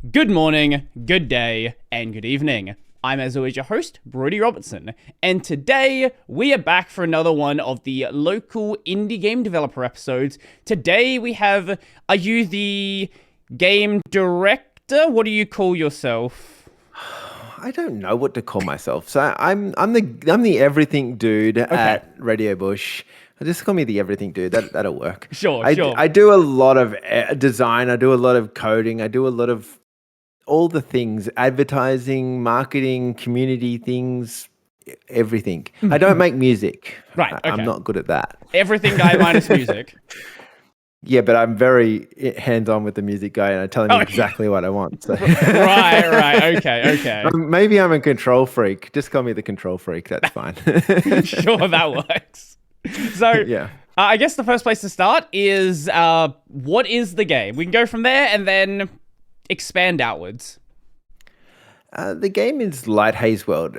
Good morning, good day, and good evening. I'm as always your host, Brody Robertson, and today we are back for another one of the local indie game developer episodes. Today we have, are you the game director? What do you call yourself? I don't know what to call myself. So I'm the everything dude at Radiobush. Just call me the everything dude. That'll work. Sure. I do a lot of design. I do a lot of coding. I do a lot of all the things: advertising, marketing, community things, everything. I don't make music. Right, okay. I'm not good at that. Everything guy minus music. Yeah, but I'm very hands-on with the music guy, and I tell him exactly what I want. So. Right. Okay. Maybe I'm a control freak. Just call me the control freak. That's fine. Sure, that works. So, yeah. I guess the first place to start is what is the game? We can go from there and then expand outwards. The game is Light Haze World.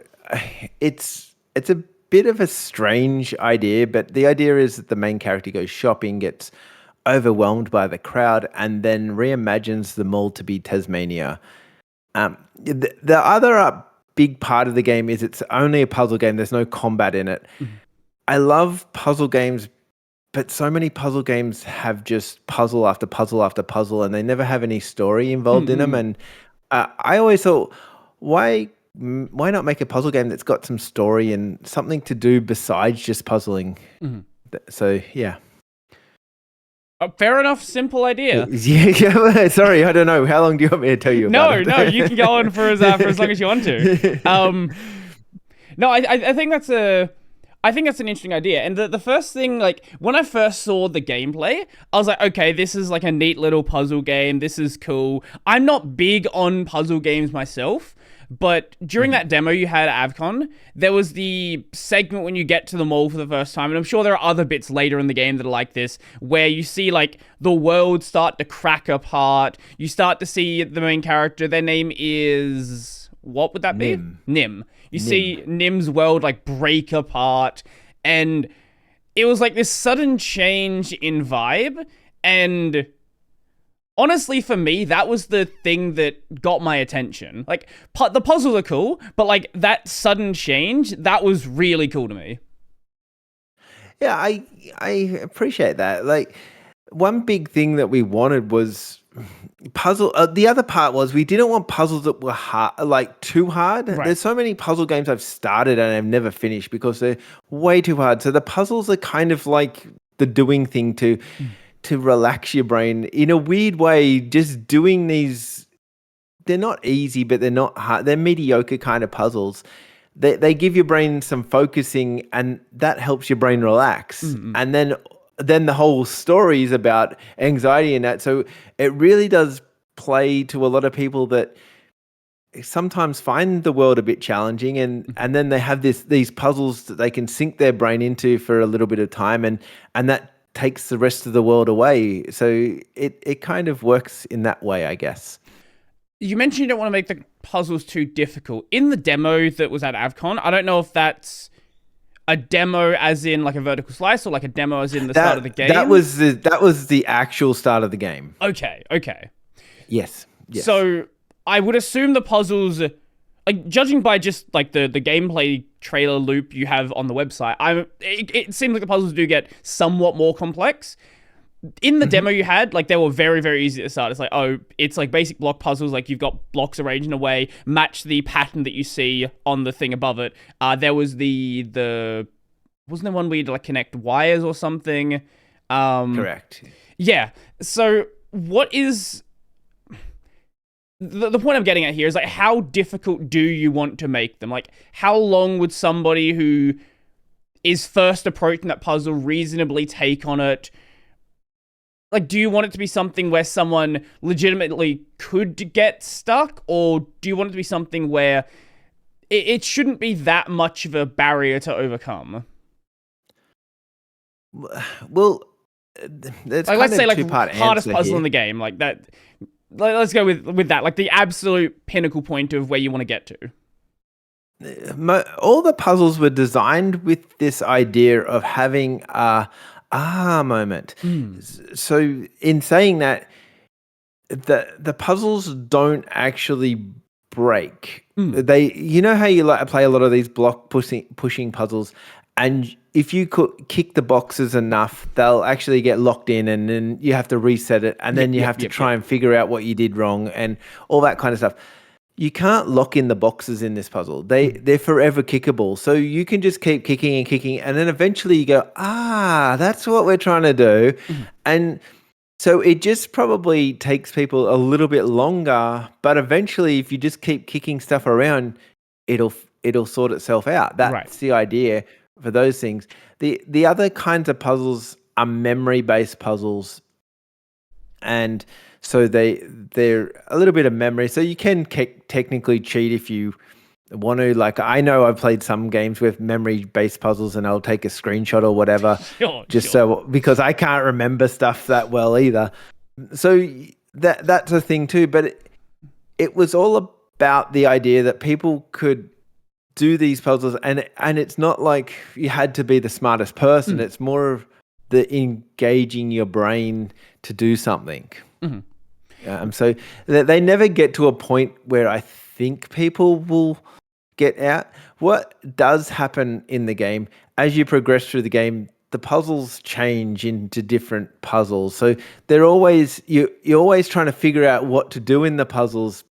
It's a bit of a strange idea, but the idea is that the main character goes shopping, gets overwhelmed by the crowd, and then reimagines the mall to be Tasmania. The other big part of the game is it's only a puzzle game. There's no combat in it. Mm-hmm. I love puzzle games, but so many puzzle games have just puzzle after puzzle after puzzle, and they never have any story involved in them. And I always thought, why not make a puzzle game that's got some story and something to do besides just puzzling? Mm-hmm. So, yeah. Fair enough, simple idea. Yeah. Sorry, I don't know. How long do you want me to tell you about it? No, you can go on for as long as you want to. No, I think that's an interesting idea. And the first thing, like, when I first saw the gameplay, I was like, okay, this is like a neat little puzzle game. This is cool. I'm not big on puzzle games myself, but during that demo you had at AvCon, there was the segment when you get to the mall for the first time, and I'm sure there are other bits later in the game that are like this, where you see, like, the world start to crack apart. You start to see the main character. Their name is... what would that be? Nim. You see Nim's world, like, break apart, and it was like this sudden change in vibe, and honestly, for me, that was the thing that got my attention. Like, the puzzles are cool, but, like, that sudden change, that was really cool to me. Yeah, I appreciate that. Like, one big thing that we wanted was puzzle. The other part was we didn't want puzzles that were hard, like too hard. Right. There's so many puzzle games I've started and I've never finished because they're way too hard. So the puzzles are kind of like the doing thing to relax your brain in a weird way. Just doing these, they're not easy, but they're not hard. They're mediocre kind of puzzles. They give your brain some focusing, and that helps your brain relax. Mm-hmm. And then the whole story is about anxiety and that. So it really does play to a lot of people that sometimes find the world a bit challenging, and then they have these puzzles that they can sink their brain into for a little bit of time, and that takes the rest of the world away. So it kind of works in that way, I guess. You mentioned you don't want to make the puzzles too difficult. In the demo that was at AvCon, I don't know if that's a demo as in like a vertical slice, or like a demo as in the start of the game? That was the actual start of the game. Okay. Yes. So I would assume the puzzles, like, judging by just like the gameplay trailer loop you have on the website, it seems like the puzzles do get somewhat more complex. In the demo you had, like, they were very, very easy to start. It's like, it's like basic block puzzles. Like, you've got blocks arranged in a way, match the pattern that you see on the thing above it. There was the wasn't there one where you'd like connect wires or something? Correct. Yeah. So what is the point I'm getting at here is, like, how difficult do you want to make them? Like, how long would somebody who is first approaching that puzzle reasonably take on it? Like, do you want it to be something where someone legitimately could get stuck? Or do you want it to be something where it shouldn't be that much of a barrier to overcome? Well, it's like, let's say, like, hardest puzzle here in the game. Like, that. Let's go with that. Like, the absolute pinnacle point of where you want to get to. All the puzzles were designed with this idea of having a moment. So in saying that, the puzzles don't actually break. Mm. They, you know how you like to play a lot of these block pushing puzzles, and if you kick the boxes enough, they'll actually get locked in, and then you have to reset it, and then you have to try and figure out what you did wrong and all that kind of stuff. You can't lock in the boxes in this puzzle. They're forever kickable. So you can just keep kicking and kicking, and then eventually you go, that's what we're trying to do. And so it just probably takes people a little bit longer, but eventually if you just keep kicking stuff around, it'll sort itself out. That's the idea for those things. The other kinds of puzzles are memory-based puzzles, and so they're a little bit of memory. So you can technically cheat if you want to. Like, I know I've played some games with memory-based puzzles, and I'll take a screenshot or whatever, so because I can't remember stuff that well either. So that's a thing too. But it was all about the idea that people could do these puzzles, and it's not like you had to be the smartest person. It's more of the engaging your brain to do something. So they never get to a point where I think people will get out. What does happen in the game, as you progress through the game, the puzzles change into different puzzles. So they're always, you're always trying to figure out what to do in the puzzles,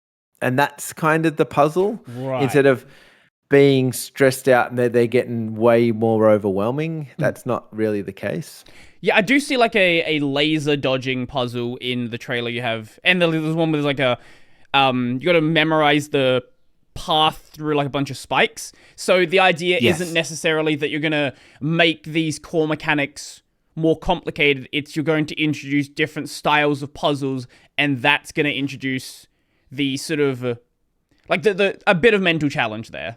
and that's kind of the puzzle. Right. Instead of being stressed out and they're getting way more overwhelming. That's not really the case. Yeah, I do see like a laser dodging puzzle in the trailer you have, and there's one where there's like a you got to memorize the path through like a bunch of spikes. So the idea isn't necessarily that you're gonna make these core mechanics more complicated. It's you're going to introduce different styles of puzzles, and that's going to introduce the sort of like the a bit of mental challenge there.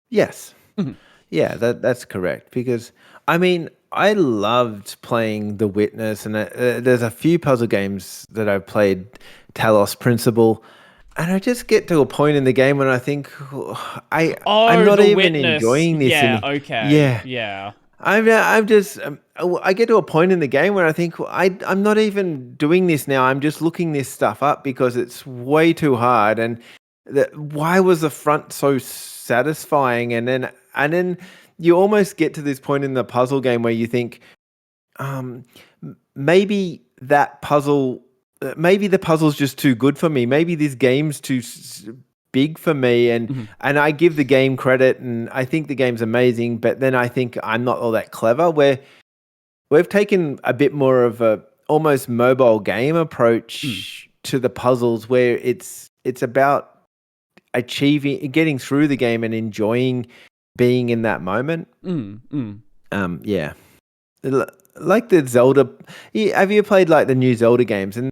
Yes. Yeah, that's correct. Because, I mean, I loved playing The Witness, and there's a few puzzle games that I've played, Talos Principle, and I just get to a point in the game when I think, I'm not even enjoying this. Yeah, okay. Yeah. I'm just, I get to a point in the game where I think, I'm not even doing this now. I'm just looking this stuff up because it's way too hard. And why was the front so satisfying? And then you almost get to this point in the puzzle game where you think, maybe that puzzle, maybe the puzzle's just too good for me. Maybe this game's too big for me. And I give the game credit, and I think the game's amazing, but then I think I'm not all that clever. Where we've taken a bit more of a almost mobile game approach to the puzzles, where it's about getting through the game and enjoying being in that moment. Yeah. Like the Zelda. Have you played like the new Zelda games? And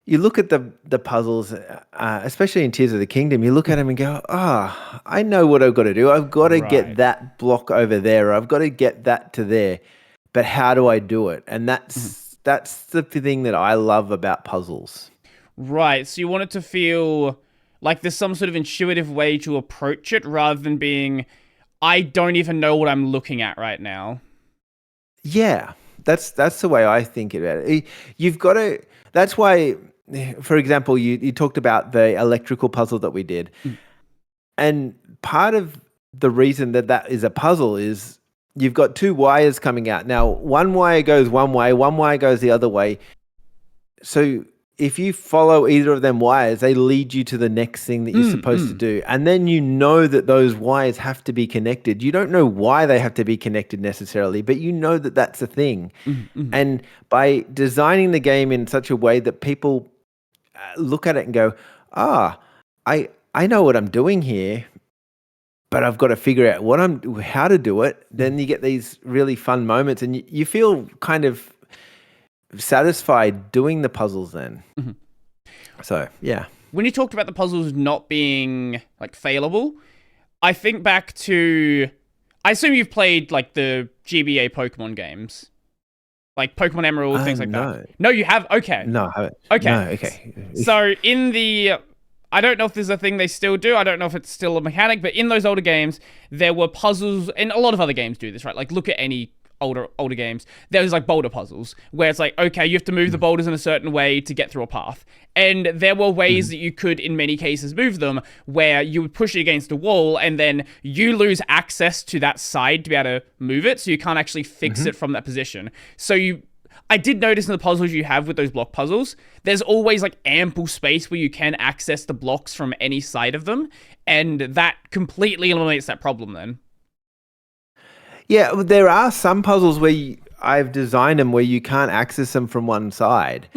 you look at the puzzles, especially in Tears of the Kingdom, you look at them and go, I know what I've got to do. I've got to get that block over there. Or I've got to get that to there. But how do I do it? And that's the thing that I love about puzzles. Right. So you want it to feel like there's some sort of intuitive way to approach it rather than being, I don't even know what I'm looking at right now. Yeah, that's the way I think about it. You've got to, that's why, for example, you talked about the electrical puzzle that we did. And part of the reason that is a puzzle is you've got two wires coming out. Now, one wire goes one way, one wire goes the other way. So if you follow either of them wires, they lead you to the next thing that you're supposed to do. And then you know that those wires have to be connected. You don't know why they have to be connected necessarily, but you know that that's a thing. And by designing the game in such a way that people look at it and go, I know what I'm doing here, but I've got to figure out how to do it. Then you get these really fun moments, and you feel kind of satisfied doing the puzzles then. So, yeah. When you talked about the puzzles not being like failable, I think back to, I assume you've played like the GBA Pokemon games, like Pokemon Emerald, things like that. No, you have? Okay. No, I haven't. Okay. No, okay. So in the, I don't know if there's a thing they still do. I don't know if it's still a mechanic, but in those older games, there were puzzles, and a lot of other games do this, right? Like look at any older games, there was like boulder puzzles where it's like, okay, you have to move the boulders in a certain way to get through a path. And there were ways that you could, in many cases, move them where you would push it against a wall and then you lose access to that side to be able to move it. So you can't actually fix it from that position. I did notice in the puzzles you have with those block puzzles, there's always like ample space where you can access the blocks from any side of them. And that completely eliminates that problem then. Yeah, there are some puzzles where I've designed them where you can't access them from one side.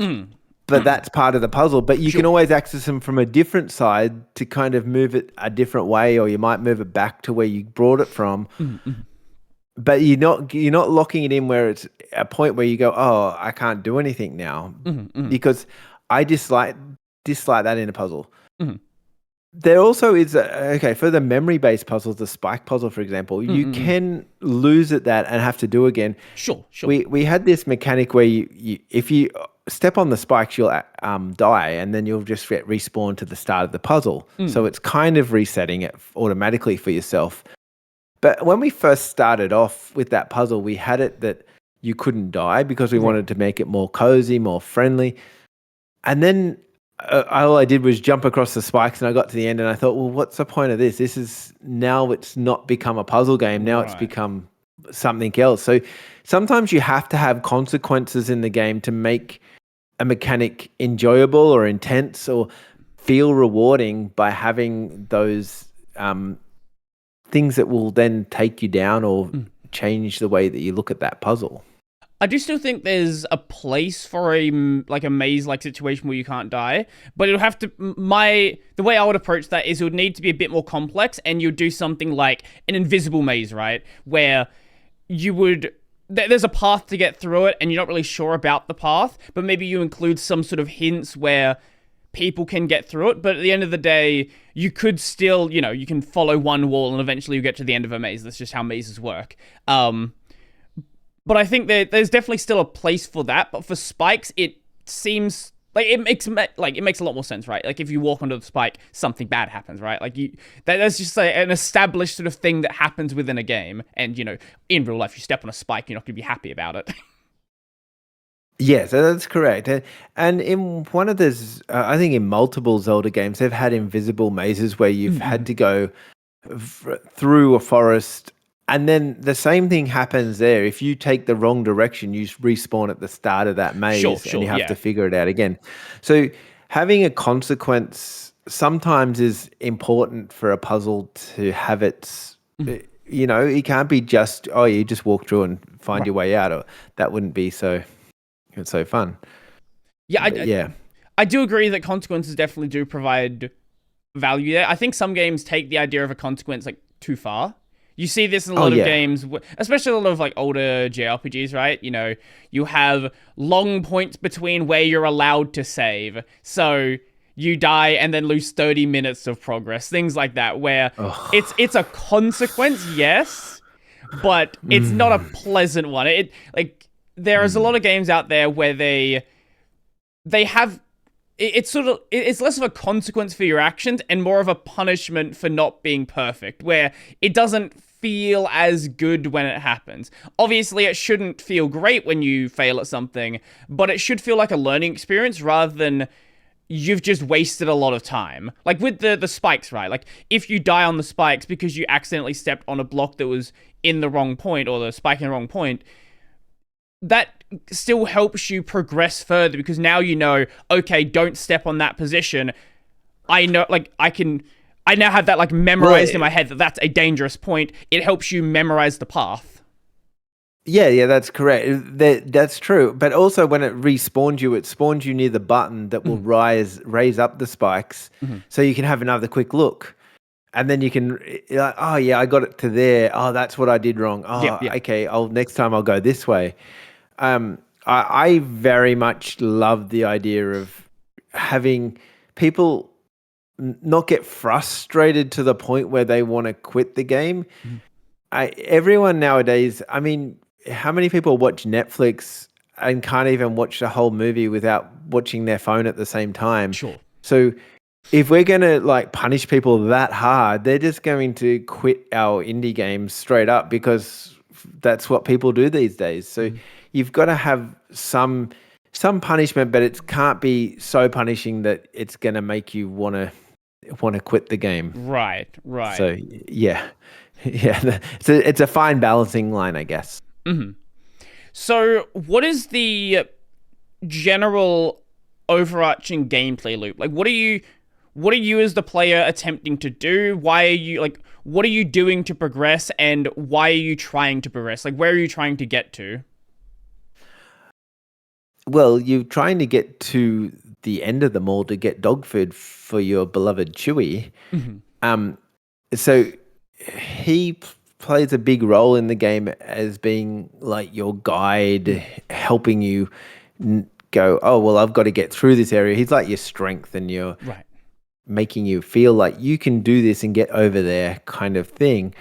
But that's part of the puzzle. But you can always access them from a different side to kind of move it a different way, or you might move it back to where you brought it from. But you're not locking it in where it's a point where you go, oh, I can't do anything now, because I dislike that in a puzzle. There also is for the memory-based puzzles, the spike puzzle, for example, you can lose at that and have to do again. Sure. We had this mechanic where if you step on the spikes, you'll die, and then you'll just get respawned to the start of the puzzle. So it's kind of resetting it automatically for yourself. But when we first started off with that puzzle, we had it that you couldn't die because we wanted to make it more cozy, more friendly. And then all I did was jump across the spikes, and I got to the end and I thought, well, what's the point of this? Now it's not become a puzzle game. Now it's become something else. So sometimes you have to have consequences in the game to make a mechanic enjoyable or intense or feel rewarding by having those things that will then take you down or change the way that you look at that puzzle. I do still think there's a place for a maze-like situation where you can't die, but it'll have to. The way I would approach that is it would need to be a bit more complex, and you'd do something like an invisible maze, right? Where you would. There's a path to get through it, and you're not really sure about the path, but maybe you include some sort of hints where people can get through it, but at the end of the day, you could still, you can follow one wall and eventually you get to the end of a maze. That's just how mazes work. But I think there's definitely still a place for that. But for spikes, it seems like it makes a lot more sense, right? Like if you walk onto the spike, something bad happens, right? Like that's just an established sort of thing that happens within a game. And in real life, you step on a spike, you're not going to be happy about it. Yes, that's correct. And in one of those, I think in multiple Zelda games, they've had invisible mazes where you've had to go through a forest. And then the same thing happens there. If you take the wrong direction, you respawn at the start of that maze and you have to figure it out again. So having a consequence sometimes is important for a puzzle to have its, it can't be just, you just walk through and find your way out. Or that wouldn't be so fun. I do agree that consequences definitely do provide value there. I think some games take the idea of a consequence like too far. You see this in a lot of games, especially a lot of like older JRPGs, right? You have long points between where you're allowed to save. So you die and then lose 30 minutes of progress, things like that, where it's a consequence, yes, but it's not a pleasant one. There is a lot of games out there where they have it's less of a consequence for your actions and more of a punishment for not being perfect, where it doesn't feel as good when it happens. Obviously, it shouldn't feel great when you fail at something, but it should feel like a learning experience rather than you've just wasted a lot of time. Like with the spikes, right? Like if you die on the spikes because you accidentally stepped on a block that was in the wrong point or the spike in the wrong point, that still helps you progress further because now okay, don't step on that position. I know, I now have that memorized in my head that that's a dangerous point. It helps you memorize the path. Yeah, that's correct. That's true. But also when it respawns you, it spawns you near the button that will raise up the spikes so you can have another quick look. And then you can, I got it to there. Oh, that's what I did wrong. Oh, okay. Next time I'll go this way. I very much love the idea of having people not get frustrated to the point where they want to quit the game. Everyone nowadays, how many people watch Netflix and can't even watch the whole movie without watching their phone at the same time? Sure. So if we're going to punish people that hard, they're just going to quit our indie games straight up because that's what people do these days. So you've got to have some punishment, but it can't be so punishing that it's going to make you want to quit the game. Right. So yeah. It's a fine balancing line, I guess. So what is the general overarching gameplay loop? Like, what are you as the player attempting to do? Why are you what are you doing to progress, and why are you trying to progress? Like, where are you trying to get to? Well, you're trying to get to the end of the mall to get dog food for your beloved Chewie. So he plays a big role in the game as being like your guide, helping you go, oh, well, I've got to get through this area. He's like your strength, and you're making you feel like you can do this and get over there kind of thing.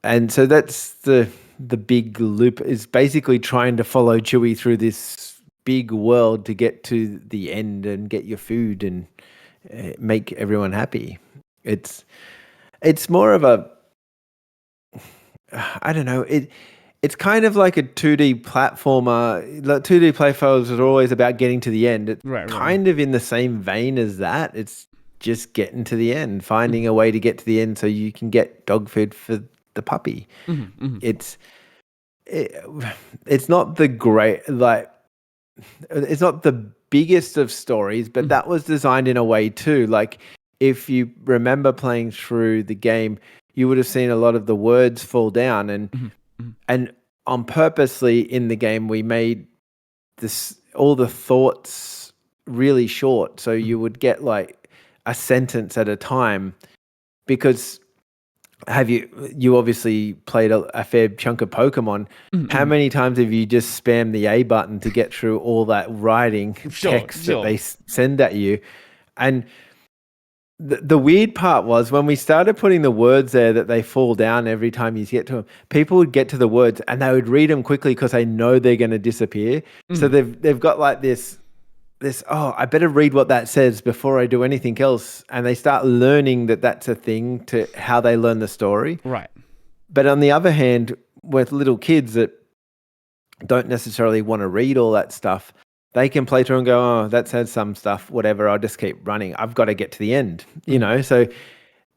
And so that's the big loop, is basically trying to follow Chewie through this big world to get to the end and get your food and make everyone happy. It's more of a, I don't know, it's kind of like a 2D platformer. 2D platformers are always about getting to the end. It's kind of in the same vein as that. It's just getting to the end, finding a way to get to the end so you can get dog food for the puppy. It's not the great, it's not the biggest of stories, but that was designed in a way too. Like, if you remember playing through the game, you would have seen a lot of the words fall down, and on purposely in the game we made all the thoughts really short, so you would get like a sentence at a time. Because you obviously played a fair chunk of Pokemon. How many times have you just spammed the A button to get through all that writing text that they send at you? And the weird part was when we started putting the words there that they fall down every time you get to them, people would get to the words and they would read them quickly because they know they're going to disappear. So they've got like this, oh, I better read what that says before I do anything else. And they start learning that that's a thing to how they learn the story. Right. But on the other hand, with little kids that don't necessarily want to read all that stuff, they can play through and go, oh, that says some stuff, whatever, I'll just keep running. I've got to get to the end, So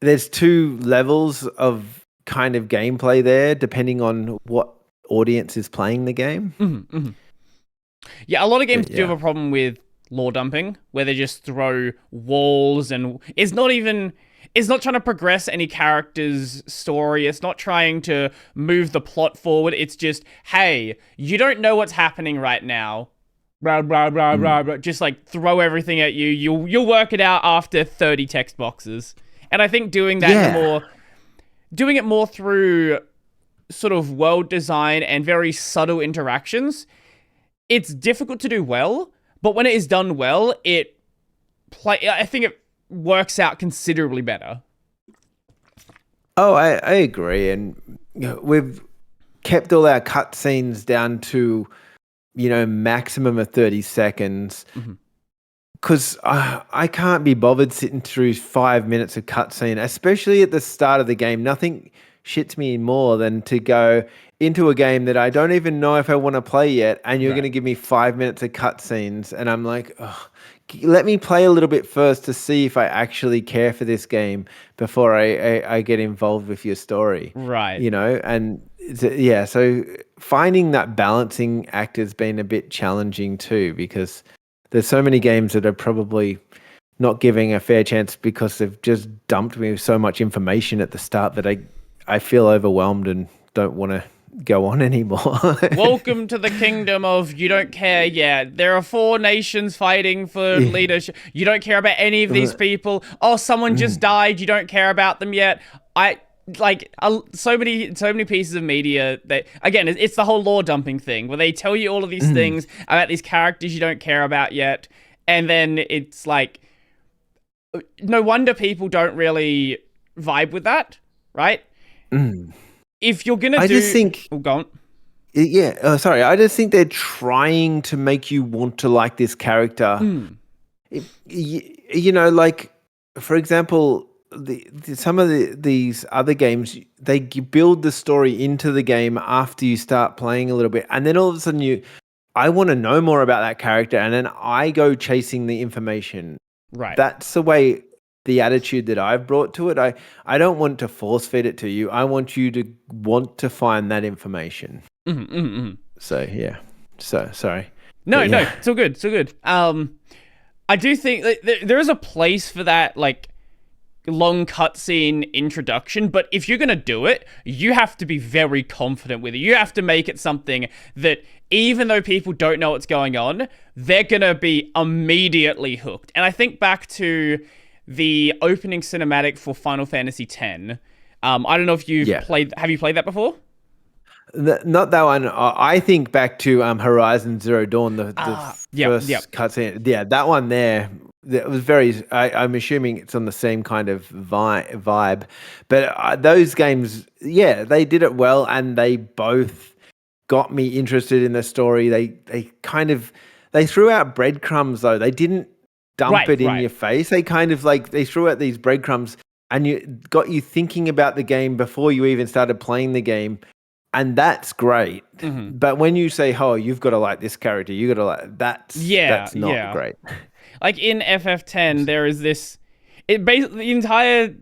there's two levels of kind of gameplay there, depending on what audience is playing the game. Yeah, a lot of games do have a problem with lore dumping, where they just throw walls, and it's not trying to progress any character's story. It's not trying to move the plot forward. It's just, hey, you don't know what's happening right now. Blah, blah, blah, blah, blah. Just like throw everything at you. You'll work it out after 30 text boxes. And I think doing that doing it more through sort of world design and very subtle interactions, it's difficult to do well, but when it is done well, I think it works out considerably better. Oh, I agree. And we've kept all our cutscenes down to, maximum of 30 seconds. Because I can't be bothered sitting through 5 minutes of cutscene, especially at the start of the game. Nothing shits me more than to go into a game that I don't even know if I want to play yet, and you're going to give me 5 minutes of cutscenes, and I'm like, oh, let me play a little bit first to see if I actually care for this game before I get involved with your story. Right. And so finding that balancing act has been a bit challenging too, because there's so many games that are probably not giving a fair chance because they've just dumped me with so much information at the start that I feel overwhelmed and don't want to go on anymore. Welcome to the kingdom of you don't care yet. There are 4 nations fighting for leadership. You don't care about any of these people. Oh, someone just died. You don't care about them yet. So many pieces of media that, again, it's the whole lore dumping thing where they tell you all of these things about these characters you don't care about yet, and then it's like, no wonder people don't really vibe with that, right? If you're gonna just think, go on. Sorry, I just think they're trying to make you want to like this character. Like, for example, some of these other games, they build the story into the game after you start playing a little bit, and then all of a sudden I want to know more about that character, and then I go chasing the information. Right. That's the way, the attitude that I've brought to it. I don't want to force feed it to you. I want you to want to find that information. So yeah. So sorry. No, it's all good. It's all good. I do think that there is a place for that, like, long cutscene introduction, but if you're gonna do it, you have to be very confident with it. You have to make it something that, even though people don't know what's going on, they're gonna be immediately hooked. And I think back to the opening cinematic for Final Fantasy X. I don't know if you've played. Have you played that before? Not that one. I think back to Horizon Zero Dawn, the first cutscene. Yeah, that one there. It was very. I'm assuming it's on the same kind of vibe, but those games, they did it well, and they both got me interested in the story. They threw out breadcrumbs though. They didn't dump it in your face. They kind of they threw out these breadcrumbs, and you got you thinking about the game before you even started playing the game. And that's great. But when you say, "Oh, you've got to like this character," you got to like that's not great. Like in FF10, there is this. It basically, the entire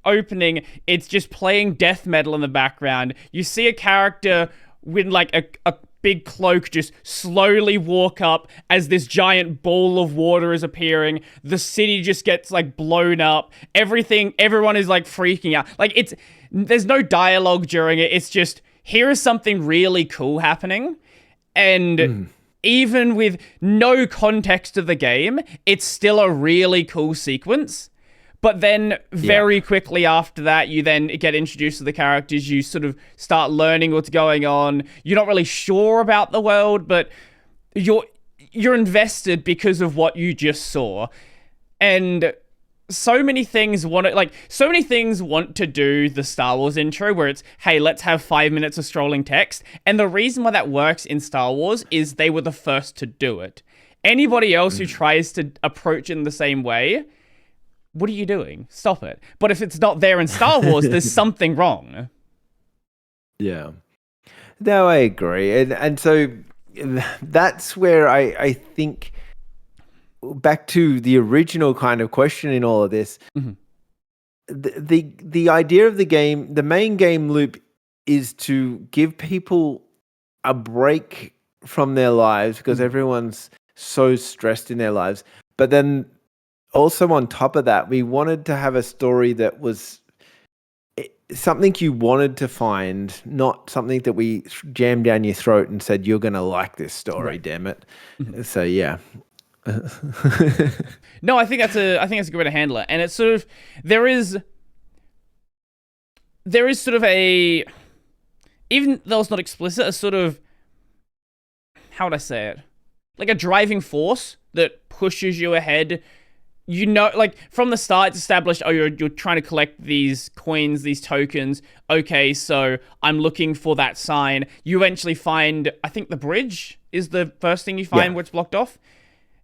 opening, it's just playing death metal in the background. You see a character with like a big cloak just slowly walk up as this giant ball of water is appearing. The city just gets like blown up. Everyone is like freaking out. Like there's no dialogue during it. It's just, here is something really cool happening. And even with no context of the game, it's still a really cool sequence. But then very quickly after that, you then get introduced to the characters. You sort of start learning what's going on. You're not really sure about the world, but you're invested because of what you just saw. And so many things want to do the Star Wars intro where it's, hey, let's have 5 minutes of scrolling text. And the reason why that works in Star Wars is they were the first to do it. Anybody else who tries to approach it in the same way, what are you doing? Stop it. But if it's not there in Star Wars, there's something wrong. Yeah. No, I agree. And so that's where I think, back to the original kind of question in all of this, the idea of the game, the main game loop, is to give people a break from their lives because everyone's so stressed in their lives. But then also on top of that, we wanted to have a story that was something you wanted to find, not something that we jammed down your throat and said, you're going to like this story, damn it. So, yeah. No, I think that's a good way to handle it. And it's sort of, there is sort of a, even though it's not explicit, a sort of, how would I say it? Like a driving force that pushes you ahead. You know, like from the start, it's established, you're trying to collect these coins, these tokens. Okay, so I'm looking for that sign. You eventually find, I think the bridge is the first thing you find where it's blocked off.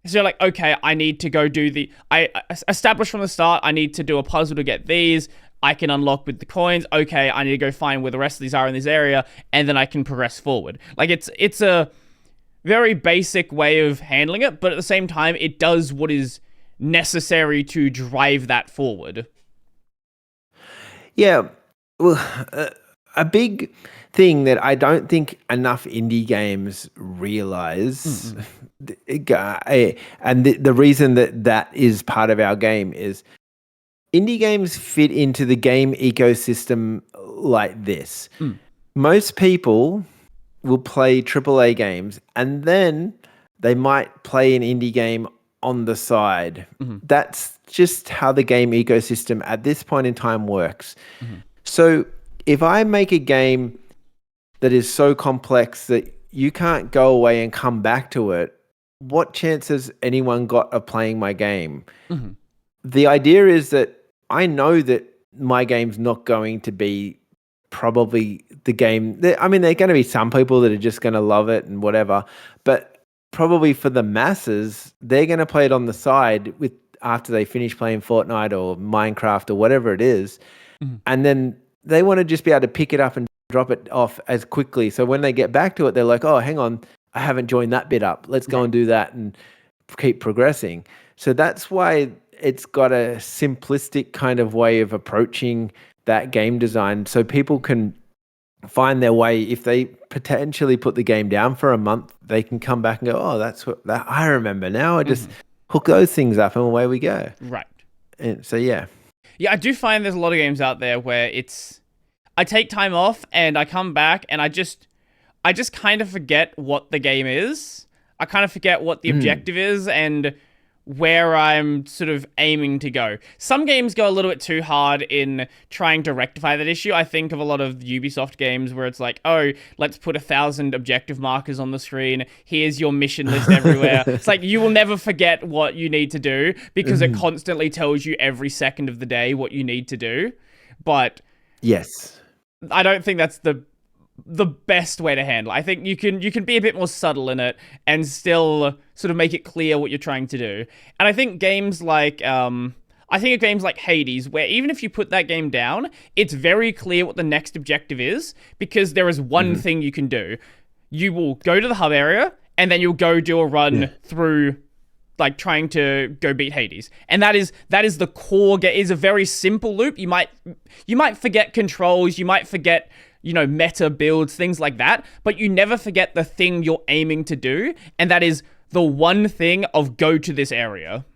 So you're like, okay, I need to go do I established from the start, I need to do a puzzle to get these. I can unlock with the coins. Okay, I need to go find where the rest of these are in this area, and then I can progress forward. Like, it's a very basic way of handling it, but at the same time, it does what is necessary to drive that forward. Yeah, well, a big thing that I don't think enough indie games realize, and the reason that is part of our game, is indie games fit into the game ecosystem like this. Most people will play AAA games and then they might play an indie game on the side. That's just how the game ecosystem at this point in time works. So if I make a game that is so complex that you can't go away and come back to it, what chance has anyone got of playing my game? The idea is that I know that my game's not going to be probably the game. I mean, there are going to be some people that are just going to love it and whatever, but probably for the masses, they're going to play it on the side with after they finish playing Fortnite or Minecraft or whatever it is, Mhm. and then they want to just be able to pick it up and drop it off as quickly. So when they get back to it, they're like, oh, hang on, I haven't joined that bit up. Let's go Right. and do that and keep progressing. So that's why it's got a simplistic kind of way of approaching that game design, so people can find their way. If they potentially put the game down for a month, they can come back and go, oh, that's what that I remember now. I just hook those things up and away we go. Right. And so yeah. Yeah, I do find there's a lot of games out there where I take time off and I come back and I just kind of forget what the game is. I kind of forget what the objective is and where I'm sort of aiming to go. Some games go a little bit too hard in trying to rectify that issue. I think of a lot of Ubisoft games where it's like, oh, let's put 1,000 objective markers on the screen. Here's your mission list everywhere. It's like, you will never forget what you need to do because it constantly tells you every second of the day what you need to do. But yes, I don't think that's the best way to handle. I think you can be a bit more subtle in it and still sort of make it clear what you're trying to do. And I think games like Hades, where even if you put that game down, it's very clear what the next objective is because there is one thing you can do. You will go to the hub area and then you'll go do a run through, like, trying to go beat Hades. And that is the core game. It's a very simple loop. You might forget controls, you might forget, meta builds, things like that, but you never forget the thing you're aiming to do, and that is the one thing of go to this area.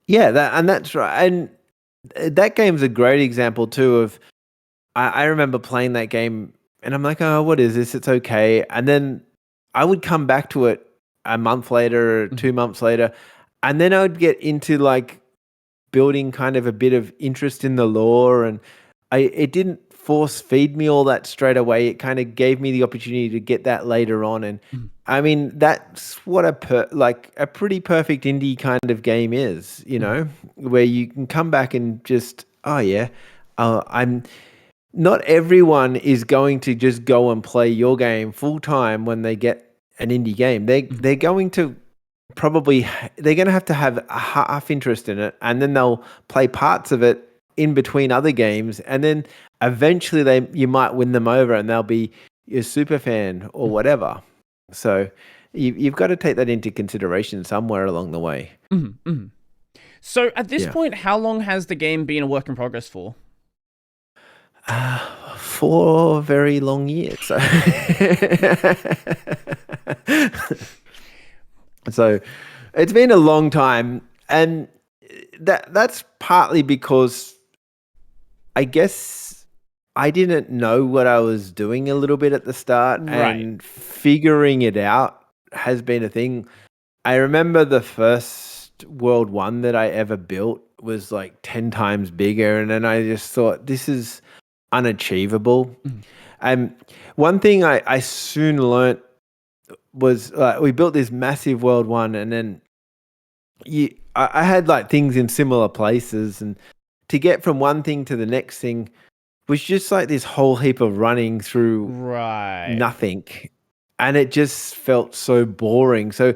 Yeah, that's right. And that game's a great example too of, I remember playing that game and I'm like, oh, what is this? It's okay. And then I would come back to it a month later or 2 months later, and then I would get into like building kind of a bit of interest in the lore, and it didn't force feed me all that straight away. It kind of gave me the opportunity to get that later on. And I mean, that's what a pretty perfect indie kind of game is, where you can come back and just, oh yeah, not everyone is going to just go and play your game full time when they get an indie game. They're going to have to have a half interest in it, and then they'll play parts of it in between other games, and then eventually you might win them over and they'll be a super fan or whatever. So you've got to take that into consideration somewhere along the way. So at this point, how long has the game been a work in progress for? 4 very long years. So it's been a long time, and that's partly because I guess I didn't know what I was doing a little bit at the start, and figuring it out has been a thing. I remember the first World 1 that I ever built was like 10 times bigger, and then I just thought, this is unachievable. And one thing I soon learnt was we built this massive World 1, and then I had like things in similar places, and to get from one thing to the next thing was just like this whole heap of running through nothing, and it just felt so boring. So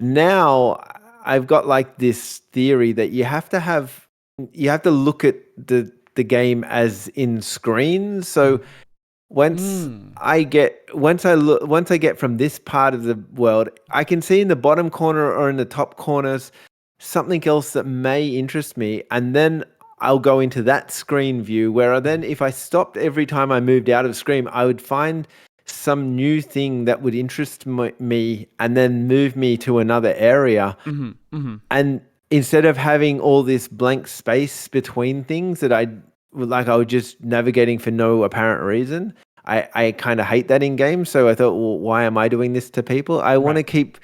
now I've got like this theory that you have to look at the game as in screens. So once I get from this part of the world, I can see in the bottom corner or in the top corners something else that may interest me, and then I'll go into that screen view, where then if I stopped every time I moved out of screen, I would find some new thing that would interest me and then move me to another area. And instead of having all this blank space between things that I was just navigating for no apparent reason, I kind of hate that in games. So I thought, well, why am I doing this to people? I want to keep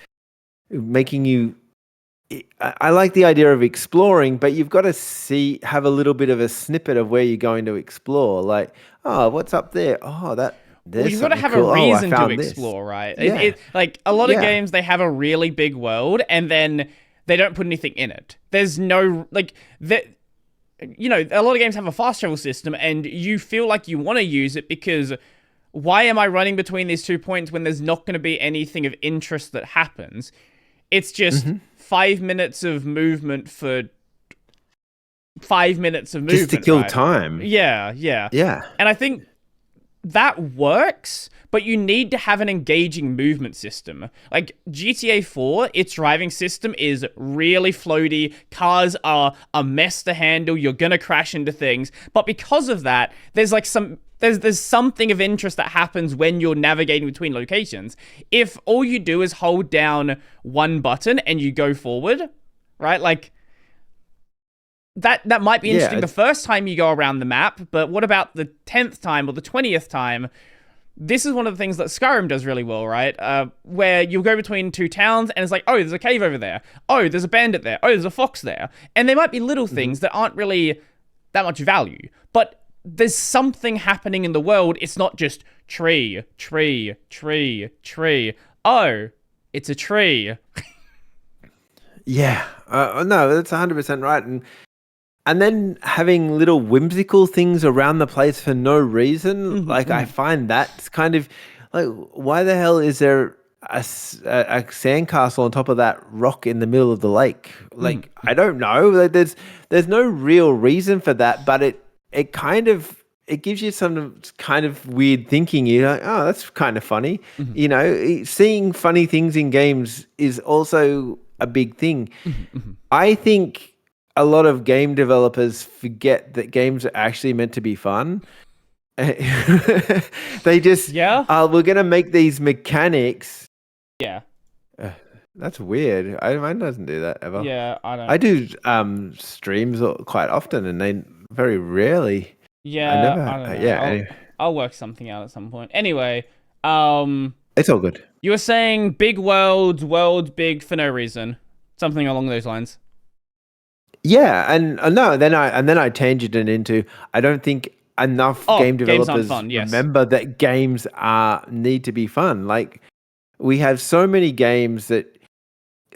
making you... I like the idea of exploring, but you've got to have a little bit of a snippet of where you're going to explore. Like, oh, what's up there? Oh, you've got to have a reason to explore, right? Yeah. Like a lot of games, they have a really big world and then they don't put anything in it. There's no, like, a lot of games have a fast travel system and you feel like you want to use it because why am I running between these 2 points when there's not going to be anything of interest that happens? It's just 5 minutes of movement for 5 minutes of movement, just to kill right? time. Yeah. Yeah. And I think that works, but you need to have an engaging movement system. Like GTA 4, its driving system is really floaty. Cars are a mess to handle. You're gonna crash into things. But because of that, there's like there's something of interest that happens when you're navigating between locations. If all you do is hold down one button and you go forward, right? Like that might be interesting the first time you go around the map, but what about the 10th time or the 20th time? This is one of the things that Skyrim does really well, right? Where you'll go between two towns and it's like, oh, there's a cave over there. Oh, there's a bandit there. Oh, there's a fox there. And there might be little things that aren't really that much value, but there's something happening in the world. It's not just tree. Oh, it's a tree. Yeah. No, that's 100% right. And then having little whimsical things around the place for no reason, I find that's kind of like, why the hell is there a sandcastle on top of that rock in the middle of the lake? Like, I don't know. Like, there's no real reason for that, but it kind of, it gives you some kind of weird thinking. You're like, oh, that's kind of funny. You know, seeing funny things in games is also a big thing. I think a lot of game developers forget that games are actually meant to be fun. They just, we're going to make these mechanics. Yeah. That's weird. Mine doesn't do that ever. Yeah, I don't. I do streams quite often, and they very rarely. Yeah, I don't know. Yeah, I'll work something out at some point. Anyway, it's all good. You were saying big world big for no reason, something along those lines. Yeah, and no, then I tangented into, I don't think enough game developers remember that games need to be fun. Like, we have so many games that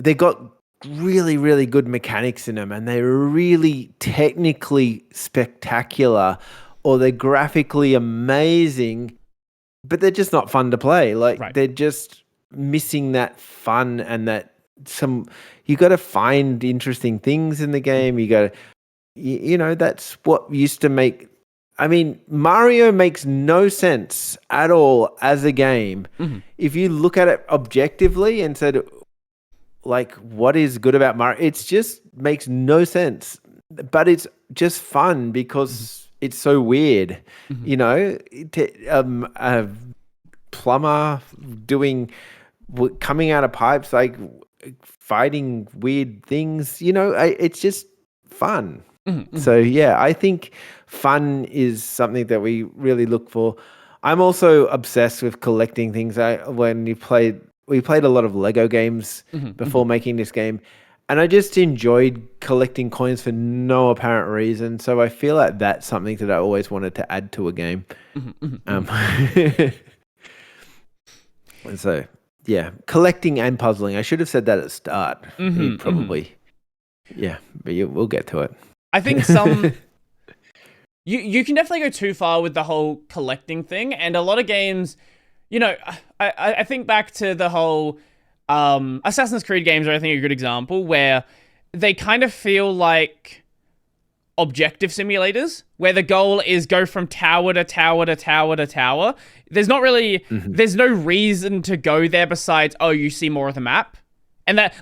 they got really, really good mechanics in them, and they're really technically spectacular, or they're graphically amazing, but they're just not fun to play. Like, they're just missing that fun and that you got to find interesting things in the game. You got to, you know, that's what used to make. I mean, Mario makes no sense at all as a game. If you look at it objectively and said, like, what is good about Mario? It just makes no sense, but it's just fun because it's so weird. You know, a plumber coming out of pipes, like, fighting weird things, you know, it's just fun. So yeah, I think fun is something that we really look for. I'm also obsessed with collecting things. We played a lot of Lego games before making this game, and I just enjoyed collecting coins for no apparent reason. So I feel like that's something that I always wanted to add to a game. So yeah, collecting and puzzling. I should have said that at the start. Probably. Yeah, but we'll get to it. I think you can definitely go too far with the whole collecting thing, and a lot of games, you know, I think back to the whole Assassin's Creed games are, I think, a good example where they kind of feel like objective simulators, where the goal is go from tower to tower to tower to tower. There's not really, there's no reason to go there besides, oh, you see more of the map. And that's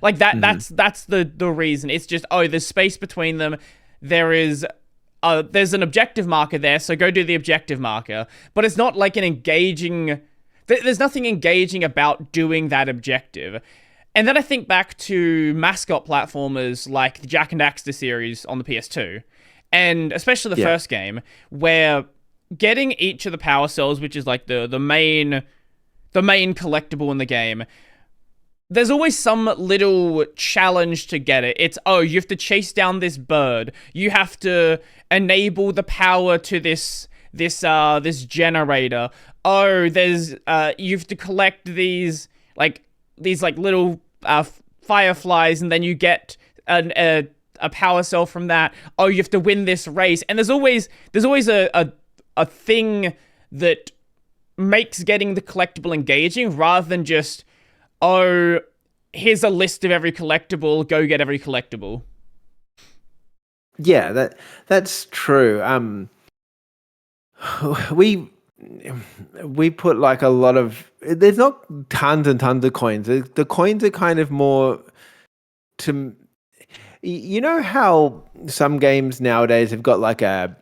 the reason. It's just, oh, there's space between them. There's an objective marker there, so go do the objective marker. But it's not like an engaging, there's nothing engaging about doing that objective. And then I think back to mascot platformers like the Jak and Daxter series on the PS2. And especially the first game, where getting each of the power cells, which is like the main collectible in the game, there's always some little challenge to get it. It's, oh, you have to chase down this bird. You have to enable the power to this generator. Oh, there's you have to collect these little fireflies, and then you get a power cell from that. Oh, you have to win this race. And there's always a thing that makes getting the collectible engaging, rather than just, oh, here's a list of every collectible, go get every collectible. Yeah, that's true. We put like a lot of, there's not tons and tons of coins. The coins are kind of more to, you know how some games nowadays have got like a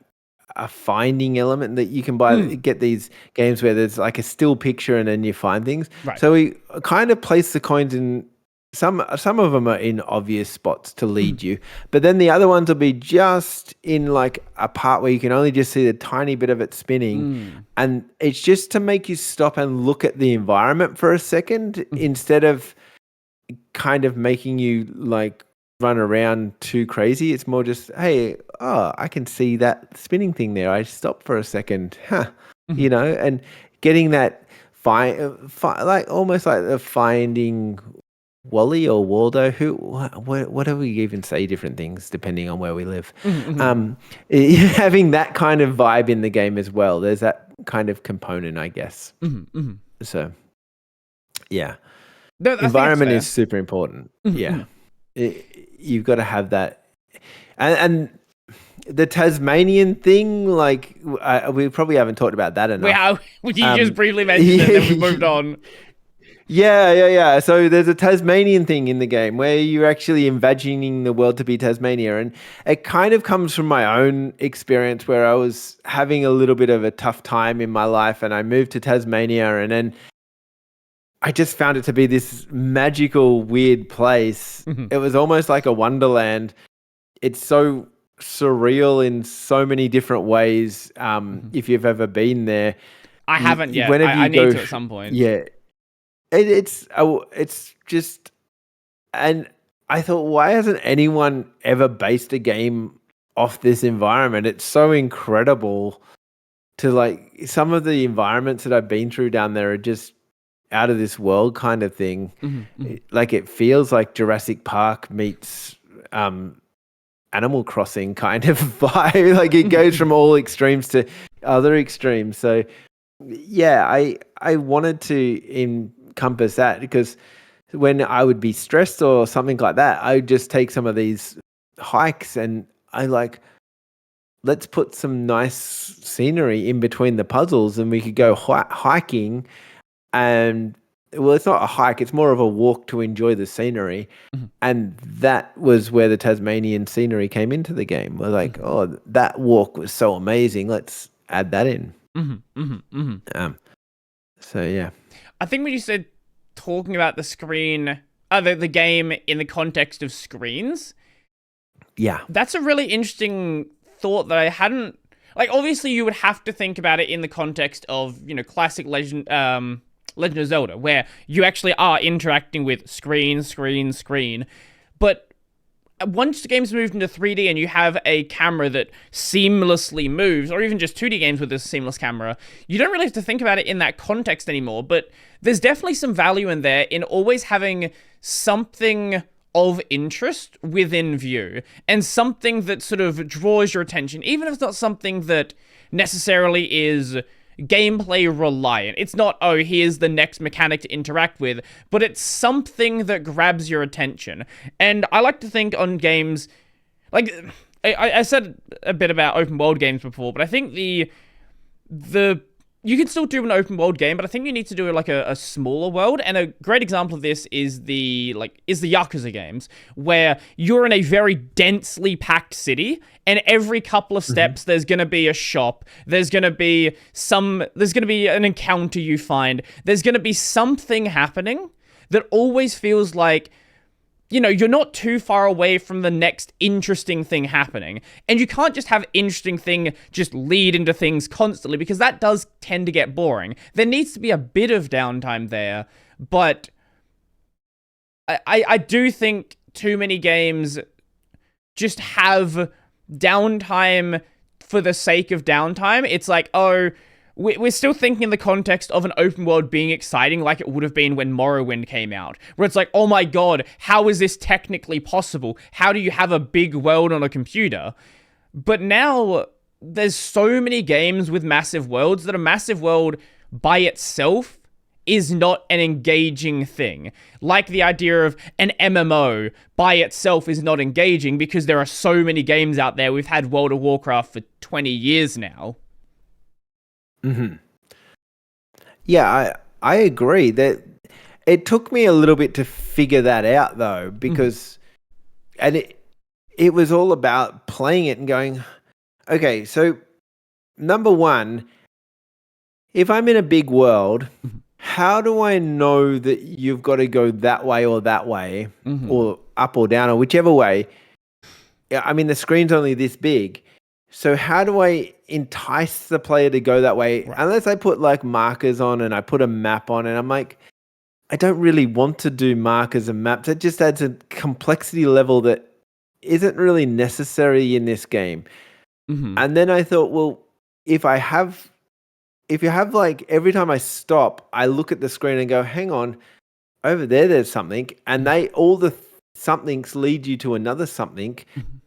finding element that you can get these games where there's like a still picture and then you find things. Right. So we kind of place the coins in some of them are in obvious spots to lead you, but then the other ones will be just in like a part where you can only just see the tiny bit of it spinning, and it's just to make you stop and look at the environment for a second instead of kind of making you like run around too crazy. It's more just, hey, I can see that spinning thing there. I stopped for a second, you know, and getting that like almost like the Finding Wally or Waldo, whatever we even say different things depending on where we live. Having that kind of vibe in the game as well. There's that kind of component, I guess. So, yeah. No, environment is super important. Yeah. You've got to have that. And the Tasmanian thing, like, we probably haven't talked about that enough. You just briefly mentioned it, then we moved on. Yeah. So there's a Tasmanian thing in the game where you're actually imagining the world to be Tasmania. And it kind of comes from my own experience where I was having a little bit of a tough time in my life and I moved to Tasmania, and then I just found it to be this magical, weird place. It was almost like a wonderland. It's so surreal in so many different ways. If you've ever been there. I haven't yet. I need to at some point. Yeah. It's just, and I thought, why hasn't anyone ever based a game off this environment? It's so incredible to, like, some of the environments that I've been through down there are just out of this world kind of thing. Like, it feels like Jurassic Park meets Animal Crossing kind of vibe. Like, it goes from all extremes to other extremes. So yeah, I wanted to encompass that, because when I would be stressed or something like that, I would just take some of these hikes and let's put some nice scenery in between the puzzles, and we could go hiking. And well, it's not a hike, it's more of a walk to enjoy the scenery. And that was where the Tasmanian scenery came into the game. We're like, oh, that walk was so amazing, let's add that in. So yeah, I think when you said talking about the screen, the game in the context of screens, yeah, that's a really interesting thought that I hadn't. Like, obviously, you would have to think about it in the context of, you know, classic Legend of Zelda, where you actually are interacting with screen. But once the game's moved into 3D and you have a camera that seamlessly moves, or even just 2D games with a seamless camera, you don't really have to think about it in that context anymore. But there's definitely some value in there in always having something of interest within view, and something that sort of draws your attention, even if it's not something that necessarily is gameplay reliant. It's not, oh, here's the next mechanic to interact with, but it's something that grabs your attention. And I like to think on games, like, I said a bit about open world games before, but I think the you can still do an open world game, but I think you need to do like a smaller world. And a great example of this is the Yakuza games, where you're in a very densely packed city, and every couple of steps there's going to be a shop, there's going to be an encounter you find, there's going to be something happening that always feels like, you know, you're not too far away from the next interesting thing happening. And you can't just have interesting thing just lead into things constantly, because that does tend to get boring. There needs to be a bit of downtime there, but I do think too many games just have downtime for the sake of downtime. It's like, oh, we're still thinking in the context of an open world being exciting like it would have been when Morrowind came out, where it's like, oh my god, how is this technically possible? How do you have a big world on a computer? But now, there's so many games with massive worlds that a massive world by itself is not an engaging thing. Like the idea of an MMO by itself is not engaging because there are so many games out there. We've had World of Warcraft for 20 years now. Mm-hmm. Yeah, I agree that it took me a little bit to figure that out though, because and it was all about playing it and going, okay, so number one, if I'm in a big world, how do I know that you've got to go that way or that way, or up or down or whichever way? I mean, the screen's only this big. So how do I entice the player to go that way? Right. Unless I put like markers on and I put a map on, and I'm like, I don't really want to do markers and maps. It just adds a complexity level that isn't really necessary in this game. And then I thought, well, if you have like every time I stop, I look at the screen and go, hang on, over there's something, and all the somethings lead you to another something.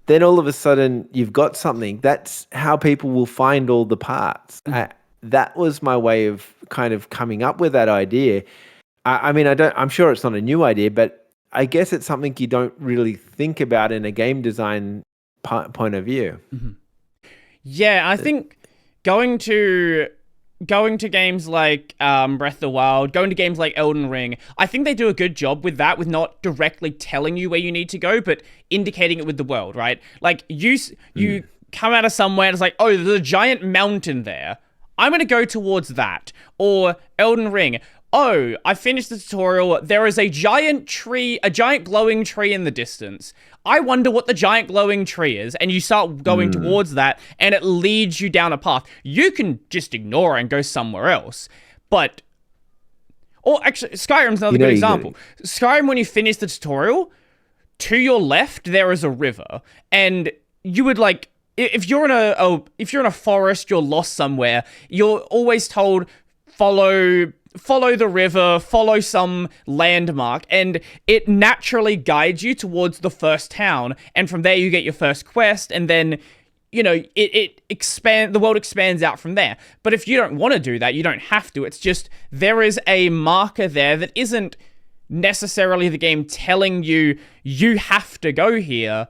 Then all of a sudden you've got something. That's how people will find all the parts. That was my way of kind of coming up with that idea. I mean, I'm sure it's not a new idea, but I guess it's something you don't really think about in a game design point of view. Yeah, I think going to games like Breath of the Wild, going to games like Elden Ring, I think they do a good job with that, with not directly telling you where you need to go, but indicating it with the world, right? Like, you come out of somewhere and it's like, oh, there's a giant mountain there. I'm going to go towards that. Or Elden Ring, oh, I finished the tutorial, there is a giant tree, a giant glowing tree in the distance. I wonder what the giant glowing tree is, and you start going towards that, and it leads you down a path. You can just ignore it and go somewhere else, but... Or actually, Skyrim's another good example. Skyrim, when you finish the tutorial, to your left, there is a river, and you would, like... If you're in a forest, you're lost somewhere, you're always told, follow the river, follow some landmark, and it naturally guides you towards the first town, and from there you get your first quest, and then, you know, the world expands out from there. But if you don't want to do that, you don't have to. It's just, there is a marker there that isn't necessarily the game telling you have to go here,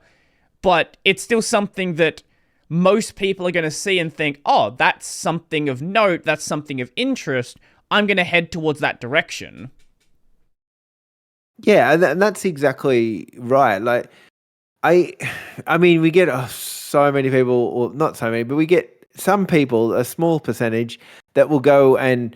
but it's still something that most people are going to see and think, oh, that's something of note, that's something of interest, I'm going to head towards that direction. Yeah, and that's exactly right. Like, I mean, we get so many people, or not so many, but we get some people, a small percentage, that will go and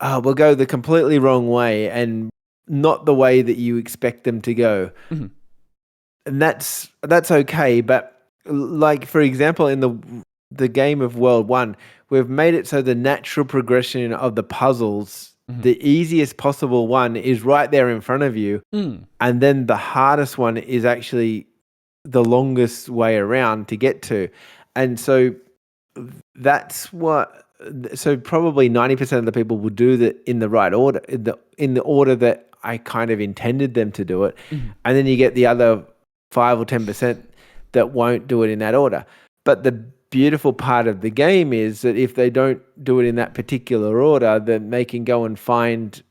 will go the completely wrong way and not the way that you expect them to go. And that's okay. But like, for example, in the game of World 1, we've made it so the natural progression of the puzzles, the easiest possible one is right there in front of you. And then the hardest one is actually the longest way around to get to. And so that's what, so probably 90% of the people will do that in the right order, in the order that I kind of intended them to do it. And then you get the other 5 or 10% that won't do it in that order. But the beautiful part of the game is that if they don't do it in that particular order, then they can go and find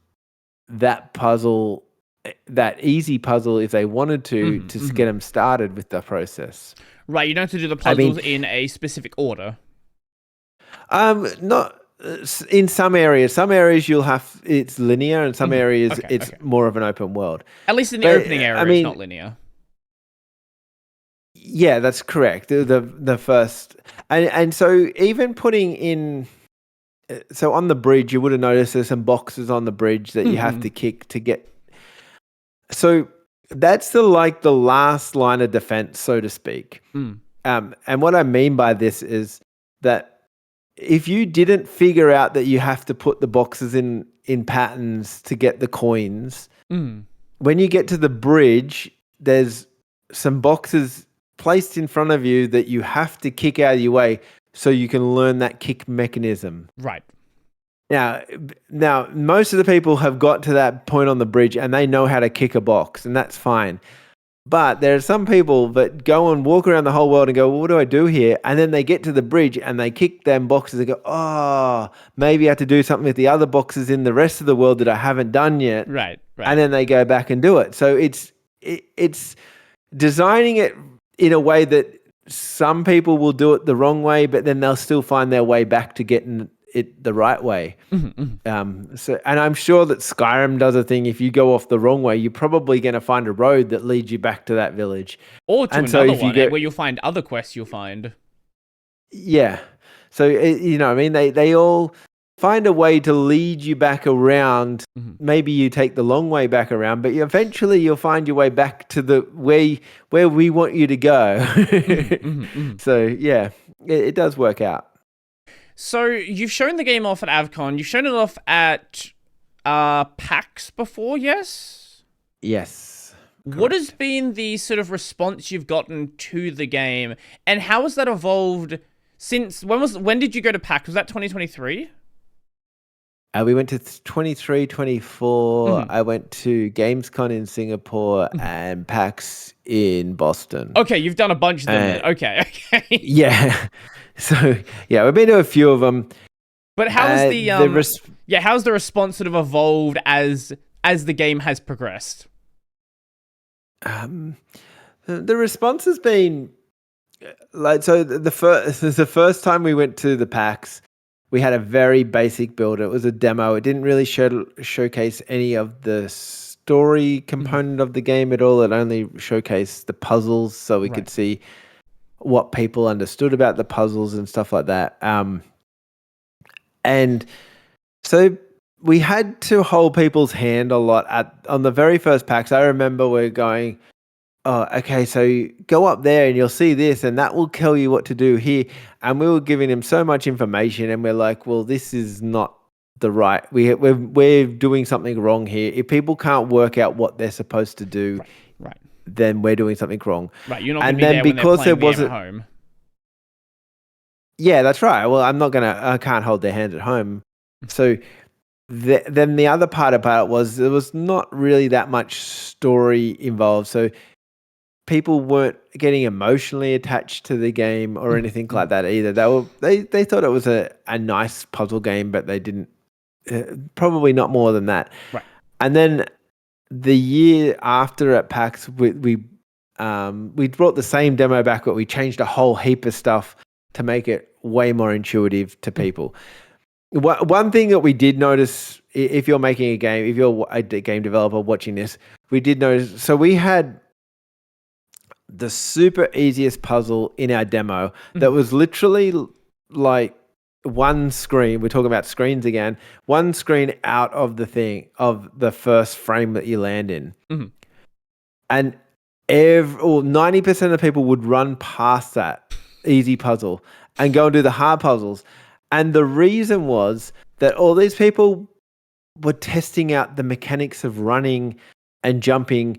that puzzle, that easy puzzle, if they wanted to get them started with the process. Right, you don't have to do the puzzles in a specific order. Not in some areas. Some areas it's linear, and some areas it's more of an open world. At least in the opening area, it's not linear. Yeah, that's correct. The first, and so even putting in, so on the bridge, you would have noticed there's some boxes on the bridge that you have to kick to get. So that's the last line of defense, so to speak. And what I mean by this is that if you didn't figure out that you have to put the boxes in patterns to get the coins, when you get to the bridge, there's some boxes placed in front of you that you have to kick out of your way so you can learn that kick mechanism. Right. Now, most of the people have got to that point on the bridge and they know how to kick a box, and that's fine. But there are some people that go and walk around the whole world and go, well, what do I do here? And then they get to the bridge and they kick them boxes and go, oh, maybe I have to do something with the other boxes in the rest of the world that I haven't done yet. Right. And then they go back and do it. So it's designing it in a way that some people will do it the wrong way, but then they'll still find their way back to getting it the right way. So, and I'm sure that Skyrim does a thing. If you go off the wrong way, you're probably going to find a road that leads you back to that village, or to another one where you'll find other quests. You'll find, yeah. So you know, what I mean, they all find a way to lead you back around. Maybe you take the long way back around, but eventually you'll find your way back to the where we want you to go. So yeah, it does work out. So you've shown the game off at AvCon. You've shown it off at PAX before, yes? Yes. What has been the sort of response you've gotten to the game, and how has that evolved since? When did you go to PAX? Was that 2023? We went to 23, 24. I went to Gamescom in Singapore and PAX in Boston. Okay, you've done a bunch of them. Okay. Yeah. So yeah, we've been to a few of them. But how is how's the response sort of evolved as the game has progressed? The response has been like, so the first time we went to the PAX, we had a very basic build. It was a demo. It didn't really showcase any of the story component of the game at all. It only showcased the puzzles, so we could see what people understood about the puzzles and stuff like that. And so we had to hold people's hand a lot on the very first PAX. I remember we're going, oh, okay, so go up there and you'll see this and that will tell you what to do here. And we were giving him so much information and we're like, well, this is not the right, we're doing something wrong here. If people can't work out what they're supposed to do, then we're doing something wrong. Right, you're not going to be there when they're playing the game at home. Yeah, that's right. Well, I can't hold their hand at home. So then the other part about it was there was not really that much story involved. So people weren't getting emotionally attached to the game or anything like that either. They thought it was a nice puzzle game, but they didn't, probably not more than that. Right. And then the year after at PAX, we brought the same demo back, but we changed a whole heap of stuff to make it way more intuitive to people. One thing that we did notice, if you're making a game, if you're a game developer watching this, we did notice, so we had the super easiest puzzle in our demo that was literally like one screen. We're talking about screens again. One screen out of the first frame that you land in. And 90% of people would run past that easy puzzle and go and do the hard puzzles. And the reason was that all these people were testing out the mechanics of running and jumping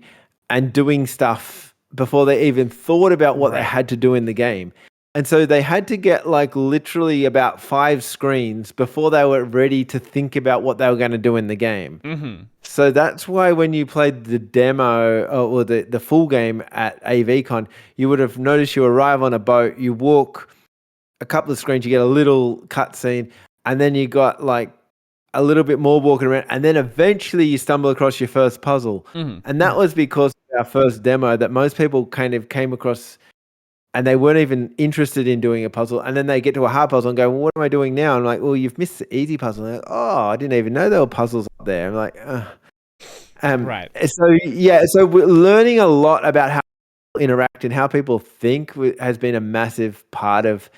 and doing stuff before they even thought about what they had to do in the game. And so they had to get like literally about 5 screens before they were ready to think about what they were going to do in the game. So that's why when you played the demo or the full game at AVCon, you would have noticed you arrive on a boat, you walk a couple of screens, you get a little cutscene, and then you got like a little bit more walking around, and then eventually you stumble across your first puzzle. And that was because of our first demo that most people kind of came across and they weren't even interested in doing a puzzle. And then they get to a hard puzzle and go, well, what am I doing now? I'm like, well, you've missed the easy puzzle. And they're like, oh, I didn't even know there were puzzles up there. I'm like, So we're learning a lot about how people interact and how people think has been a massive part of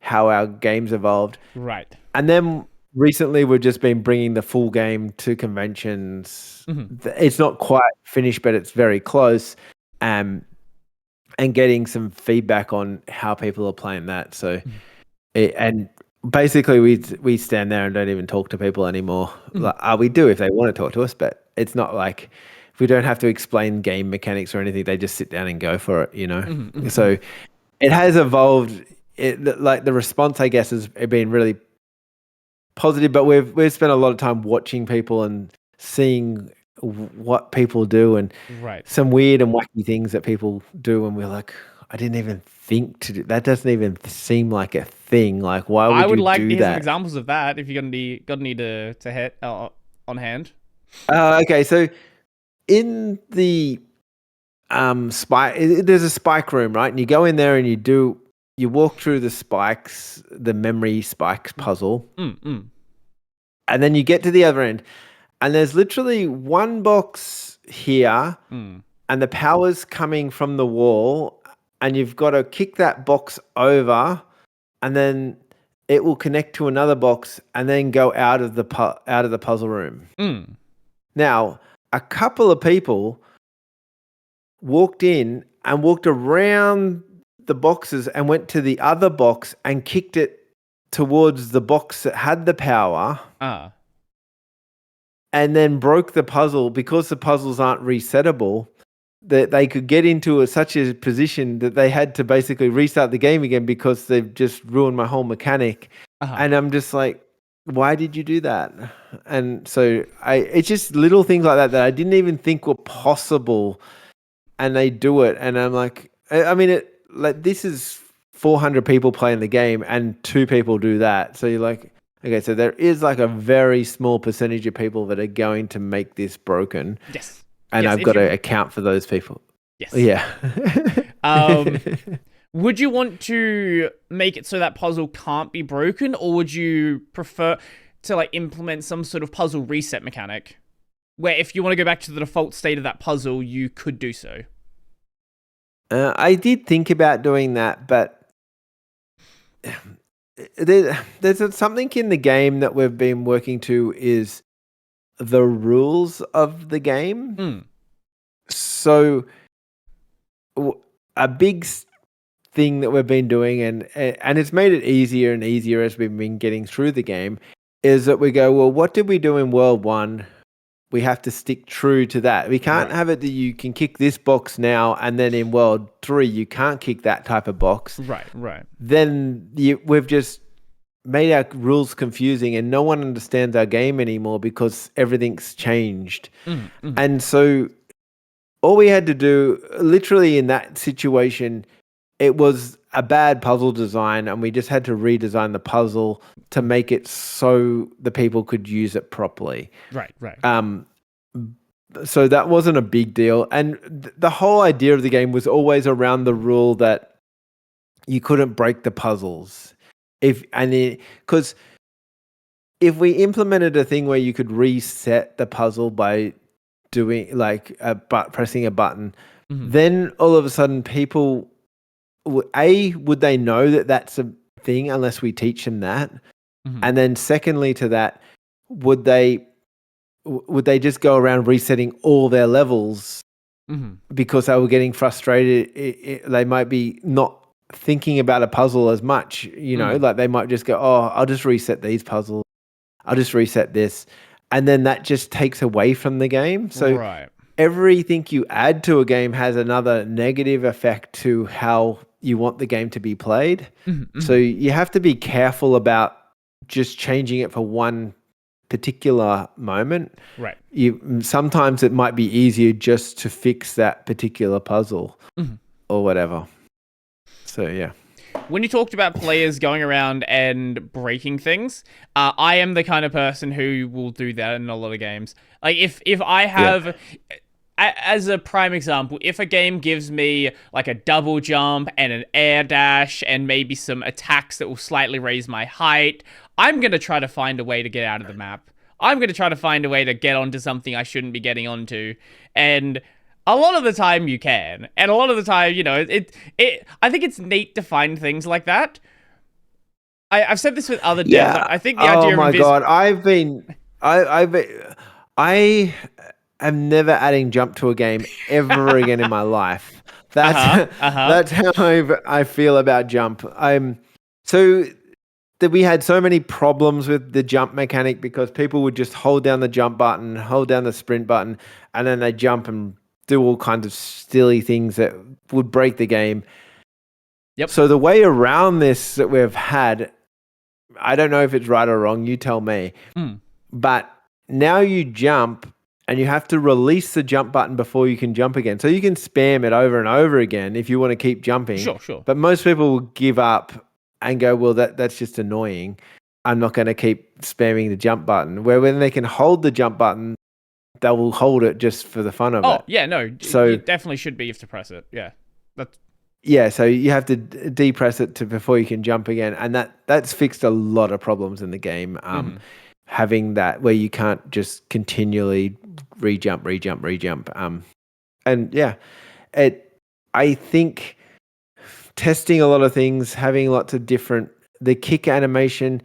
how our games evolved. Right. And then recently we've just been bringing the full game to conventions. It's not quite finished, but it's very close. And getting some feedback on how people are playing that. So, and basically we stand there and don't even talk to people anymore. Like, we do if they want to talk to us, but it's not like we don't have to explain game mechanics or anything. They just sit down and go for it, you know? So it has evolved. Like the response, I guess, has been really positive, but we've spent a lot of time watching people and seeing what people do and Right. some weird and wacky things that people do, and we're like, I didn't even think to do that. Doesn't even seem like a thing. Like, why I would would you like to do hear some that? examples of that if you got any to hit on hand. Okay, so in the spike, there's a spike room, right? And you go in there and you walk through the spikes, the memory spikes puzzle, and then you get to the other end, and there's literally one box here, and the power's coming from the wall, and you've got to kick that box over, and then it will connect to another box, and then go out of the puzzle room. Now, a couple of people walked in and walked around the boxes and went to the other box and kicked it towards the box that had the power. And then broke the puzzle because the puzzles aren't resettable, that they could get into such a position that they had to basically restart the game again because they've just ruined my whole mechanic. And I'm just like, why did you do that? And so it's just little things like that I didn't even think were possible, and they do it. And I'm like, I mean, this is 400 people playing the game and 2 people do that. So you're like, okay, so there is like a very small percentage of people that are going to make this broken. Yes. And yes, I've got to account for those people. Yes. Yeah. Would you want to make it so that puzzle can't be broken, or would you prefer to like implement some sort of puzzle reset mechanic where if you want to go back to the default state of that puzzle, you could do so? I did think about doing that, but there's something in the game that we've been working to is the rules of the game. So a big thing that we've been doing, and it's made it easier and easier as we've been getting through the game, is that we go, well, what did we do in World 1? We have to stick true to that. We can't have it that you can kick this box now, and then in World 3 you can't kick that type of box. Right. Then we've just made our rules confusing, and no one understands our game anymore because everything's changed. And so all we had to do, literally in that situation, it was a bad puzzle design, and we just had to redesign the puzzle to make it so the people could use it properly. Right. So that wasn't a big deal. And the whole idea of the game was always around the rule that you couldn't break the puzzles. Because if we implemented a thing where you could reset the puzzle by doing like pressing a button, then all of a sudden people, would they know that that's a thing unless we teach them that? And then secondly to that, would they just go around resetting all their levels because they were getting frustrated? They might be not thinking about a puzzle as much, like they might just go, oh, I'll just reset these puzzles. I'll just reset this. And then that just takes away from the game. So everything you add to a game has another negative effect to how you want the game to be played. So you have to be careful about just changing it for one particular moment. Sometimes it might be easier just to fix that particular puzzle or whatever. So yeah. When you talked about players going around and breaking things, I am the kind of person who will do that in a lot of games. Like if I have, as a prime example, if a game gives me like a double jump and an air dash and maybe some attacks that will slightly raise my height, I'm going to try to find a way to get out of the map. I'm going to try to find a way to get onto something I shouldn't be getting onto. And a lot of the time you can. And a lot of the time, I think it's neat to find things like that. I've said this with other devs. I think the idea of God, I am never adding jump to a game ever again in my life. That's how I feel about jump. We had so many problems with the jump mechanic because people would just hold down the jump button, hold down the sprint button, and then they jump and do all kinds of silly things that would break the game. So the way around this that we've had, I don't know if it's right or wrong, you tell me, but now you jump and you have to release the jump button before you can jump again. So you can spam it over and over again if you want to keep jumping. Sure. But most people will give up and go, well, that's just annoying. I'm not going to keep spamming the jump button. Where when they can hold the jump button, they will hold it just for the fun of it. Oh, yeah, no. So you definitely should be. You have to press it. Yeah. So you have to depress it before you can jump again. And that's fixed a lot of problems in the game. Having that where you can't just continually re-jump. And yeah, I think testing a lot of things, having lots of the kick animation,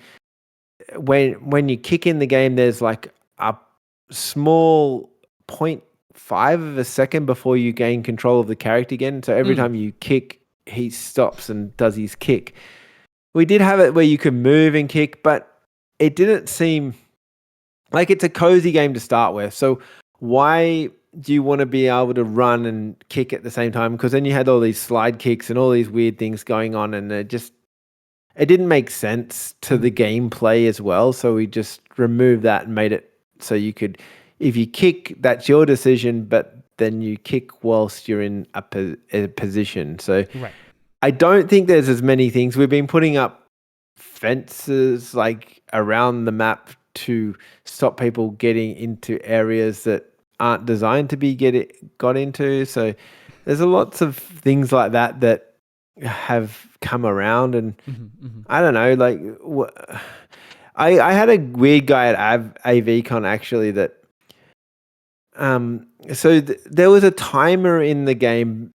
when you kick in the game, there's like a small 0.5 of a second before you gain control of the character again. So every time you kick, he stops and does his kick. We did have it where you could move and kick, but it didn't seem like it's a cozy game to start with. So why do you want to be able to run and kick at the same time? Because then you had all these slide kicks and all these weird things going on, and it didn't make sense to the gameplay as well. So we just removed that and made it so you could, if you kick, that's your decision, but then you kick whilst you're in a position. So I don't think there's as many things. We've been putting up fences like around the map to stop people getting into areas that aren't designed to be got into. So there's lots of things like that have come around, and I don't know, like I had a weird guy at AVCon actually that there was a timer in the game.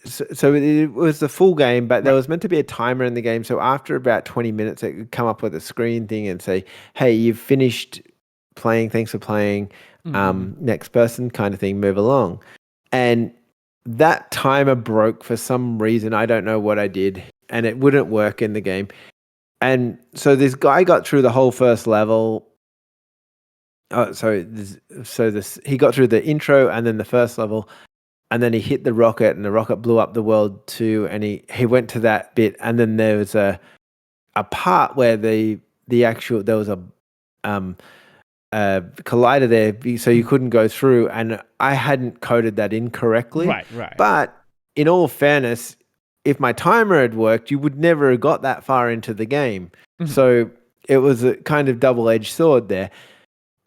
So it was the full game, but there was meant to be a timer in the game. So after about 20 minutes, it would come up with a screen thing and say, hey, you've finished playing. Thanks for playing. Next person kind of thing, move along. And that timer broke for some reason. I don't know what I did. And it wouldn't work in the game. And so this guy got through the whole first level. He got through the intro and then the first level. And then he hit the rocket, and the rocket blew up the world too. And he went to that bit, and then there was a part where there was a collider there, so you couldn't go through. And I hadn't coded that incorrectly. Right. But in all fairness, if my timer had worked, you would never have got that far into the game. So it was a kind of double-edged sword there.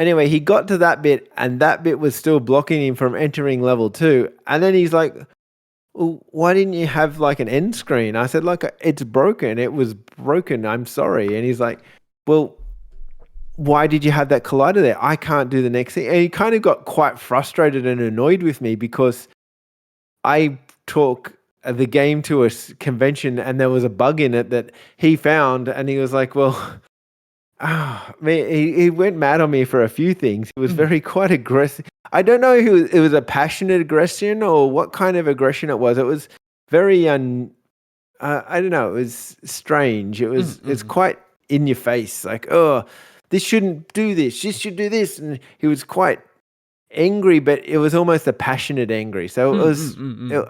Anyway, he got to that bit, and that bit was still blocking him from entering level 2. And then he's like, well, why didn't you have like an end screen? I said, like, it's broken. It was broken. I'm sorry. And he's like, well, why did you have that collider there? I can't do the next thing. And he kind of got quite frustrated and annoyed with me because I took the game to a convention and there was a bug in it that he found. And he was like, well... he went mad on me for a few things. He was quite aggressive. I don't know if it was a passionate aggression or what kind of aggression it was. It was very I don't know. It was strange. It was it's quite in your face. Like, oh, this shouldn't do this. This should do this. And he was quite angry, but it was almost a passionate angry. So it was.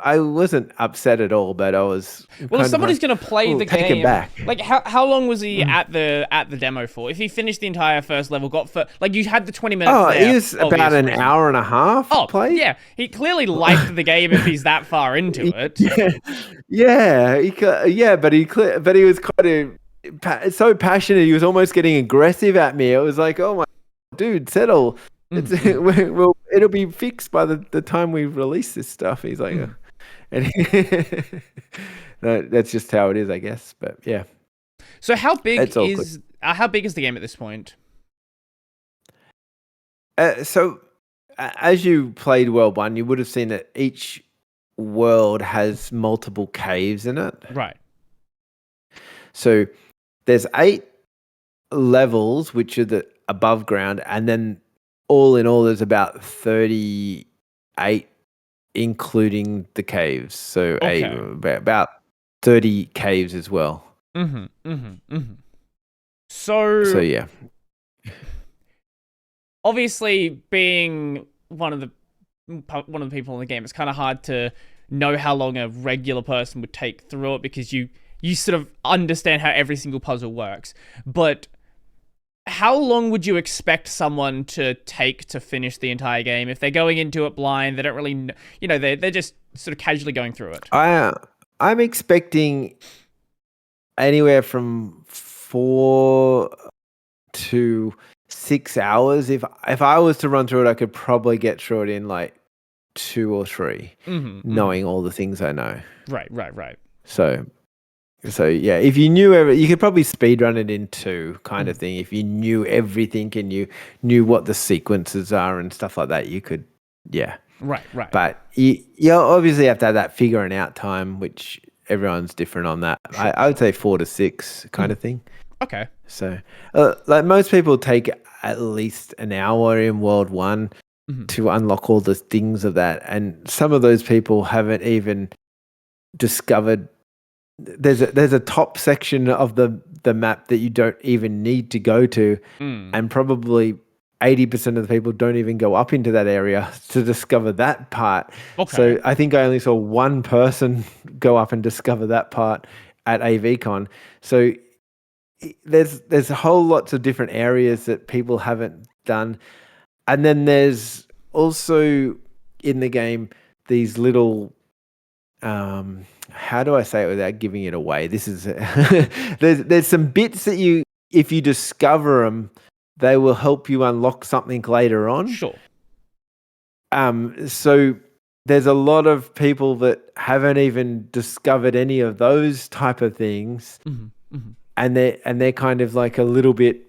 I wasn't upset at all, but I was. Well, if somebody's going to play the game, back. Like how long was he at the demo for? If he finished the entire first level, like you had the 20 minutes. Oh, he was about an hour and a half. Played. Yeah, he clearly liked the game if he's that far into it. But he was kind of so passionate. He was almost getting aggressive at me. It was like, oh my dude, settle. Well, it'll be fixed by the time we release this stuff. He's like, and no, that's just how it is, I guess. But yeah. So how big is the game at this point? So as you played World 1, you would have seen that each world has multiple caves in it. Right. So there's 8 levels, which are the above ground, and then all in all, there's about 38, including the caves. So about 30 caves as well. So yeah. Obviously, being one of the people in the game, it's kind of hard to know how long a regular person would take through it because you sort of understand how every single puzzle works. But how long would you expect someone to take to finish the entire game if they're going into it blind? They don't really, they're just sort of casually going through it. I'm expecting anywhere from 4 to 6 hours. If I was to run through it, I could probably get through it in like 2 or 3, knowing all the things I know. Right. So yeah, if you knew you could probably speedrun it in 2 kind of thing. If you knew everything and you knew what the sequences are and stuff like that, you could, yeah. Right. But you obviously have to have that figuring out time, which everyone's different on that. Sure. I would say 4 to 6 kind of thing. Okay. So like most people take at least an hour in World 1 to unlock all the things of that. And some of those people haven't even discovered there's a top section of the map that you don't even need to go to, and probably 80% of the people don't even go up into that area to discover that part. Okay. So I think I only saw one person go up and discover that part at AVCon. So there's a whole lots of different areas that people haven't done, and then there's also in the game these little how do I say it without giving it away? This is there's some bits that if you discover them, they will help you unlock something later on. Sure. So there's a lot of people that haven't even discovered any of those type of things, and they're kind of like a little bit,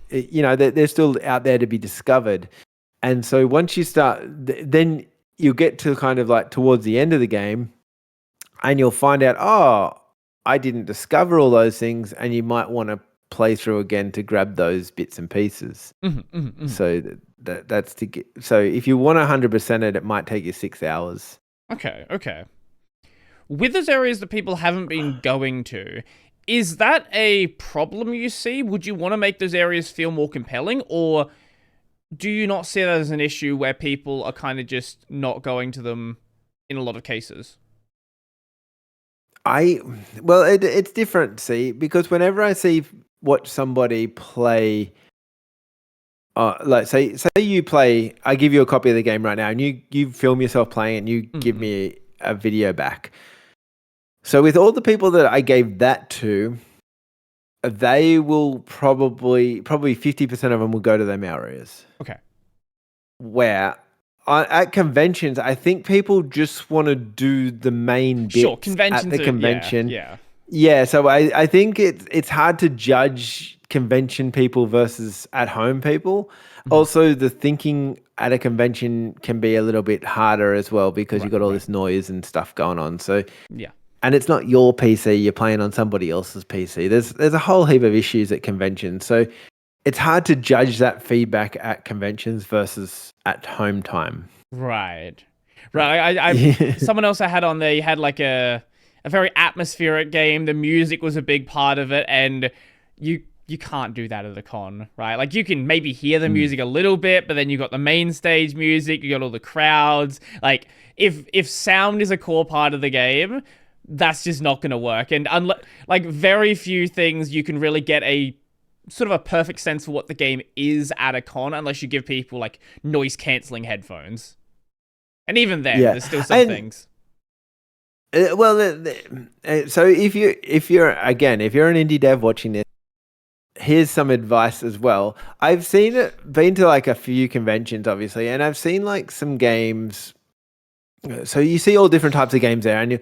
they're still out there to be discovered. And so once you start, then you'll get to kind of like towards the end of the game, and you'll find out, I didn't discover all those things, and you might want to play through again to grab those bits and pieces. So that's to get. So if you want 100% it might take you 6 hours. Okay. With those areas that people haven't been going to, is that a problem you see? Would you want to make those areas feel more compelling, or do you not see that as an issue where people are kind of just not going to them in a lot of cases? It's different, see, because whenever I watch somebody play, like say you play, I give you a copy of the game right now, and you film yourself playing it, and you give me a video back. So with all the people that I gave that to, they will probably 50% of them will go to them areas. Okay. Where at conventions, I think people just want to do the main bits at the convention. Yeah. So I think it's hard to judge convention people versus at home people. Also, the thinking at a convention can be a little bit harder as well because you've got all this noise and stuff going on. So yeah. And it's not your PC, you're playing on somebody else's PC. There's a whole heap of issues at conventions. So it's hard to judge that feedback at conventions versus at home time. Right. I someone else I had on there, you had like a very atmospheric game. The music was a big part of it, and you can't do that at a con, right? Like you can maybe hear the music a little bit, but then you got the main stage music, you got all the crowds. Like if sound is a core part of the game, that's just not going to work. And like very few things you can really get a sort of a perfect sense for what the game is at a con unless you give people like noise cancelling headphones. And even then, there's still some things. So if you're an indie dev watching this, here's some advice as well. I've been to like a few conventions, obviously, and I've seen like some games. So you see all different types of games there, and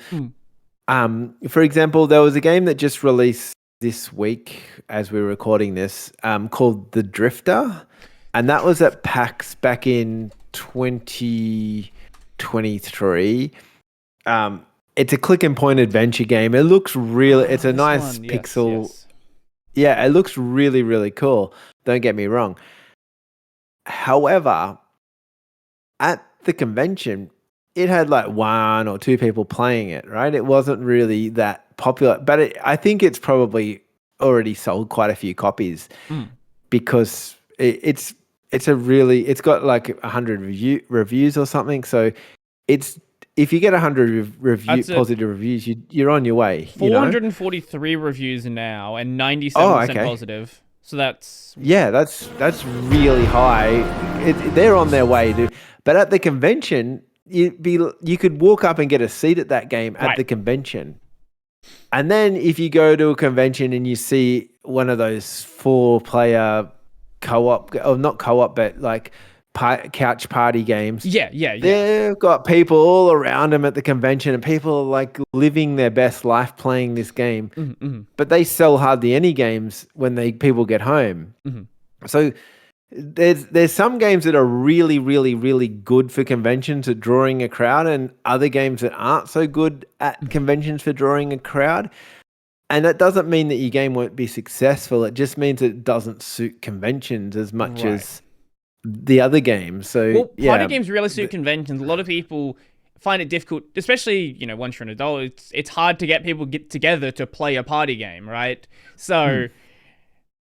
for example, there was a game that just released this week as we're recording this, called The Drifter, and that was at PAX back in 2023. It's a click and point adventure game. It looks real. It's a nice pixel. Yes. Yeah, it looks really, really cool. Don't get me wrong. However, at the convention, it had like 1 or 2 people playing it, right? It wasn't really that popular, but I think it's probably already sold quite a few copies because it's got like 100 reviews or something. So if you get 100 positive reviews, you're on your way. 443 reviews now and 97% positive. So that's Yeah, that's really high. They're on their way to, but at the convention, you could walk up and get a seat at that game at right. the convention, and then if you go to a convention and you see one of those 4-player co-op, or not co-op, but like couch party games. Yeah. They've got people all around them at the convention, and people are like living their best life playing this game. But they sell hardly any games when people get home. So there's some games that are really, really, really good for conventions at drawing a crowd, and other games that aren't so good at conventions for drawing a crowd. And that doesn't mean that your game won't be successful. It just means it doesn't suit conventions as much as the other games. So party games really suit conventions. A lot of people find it difficult, especially once you're an adult. It's hard to get people get together to play a party game, right? So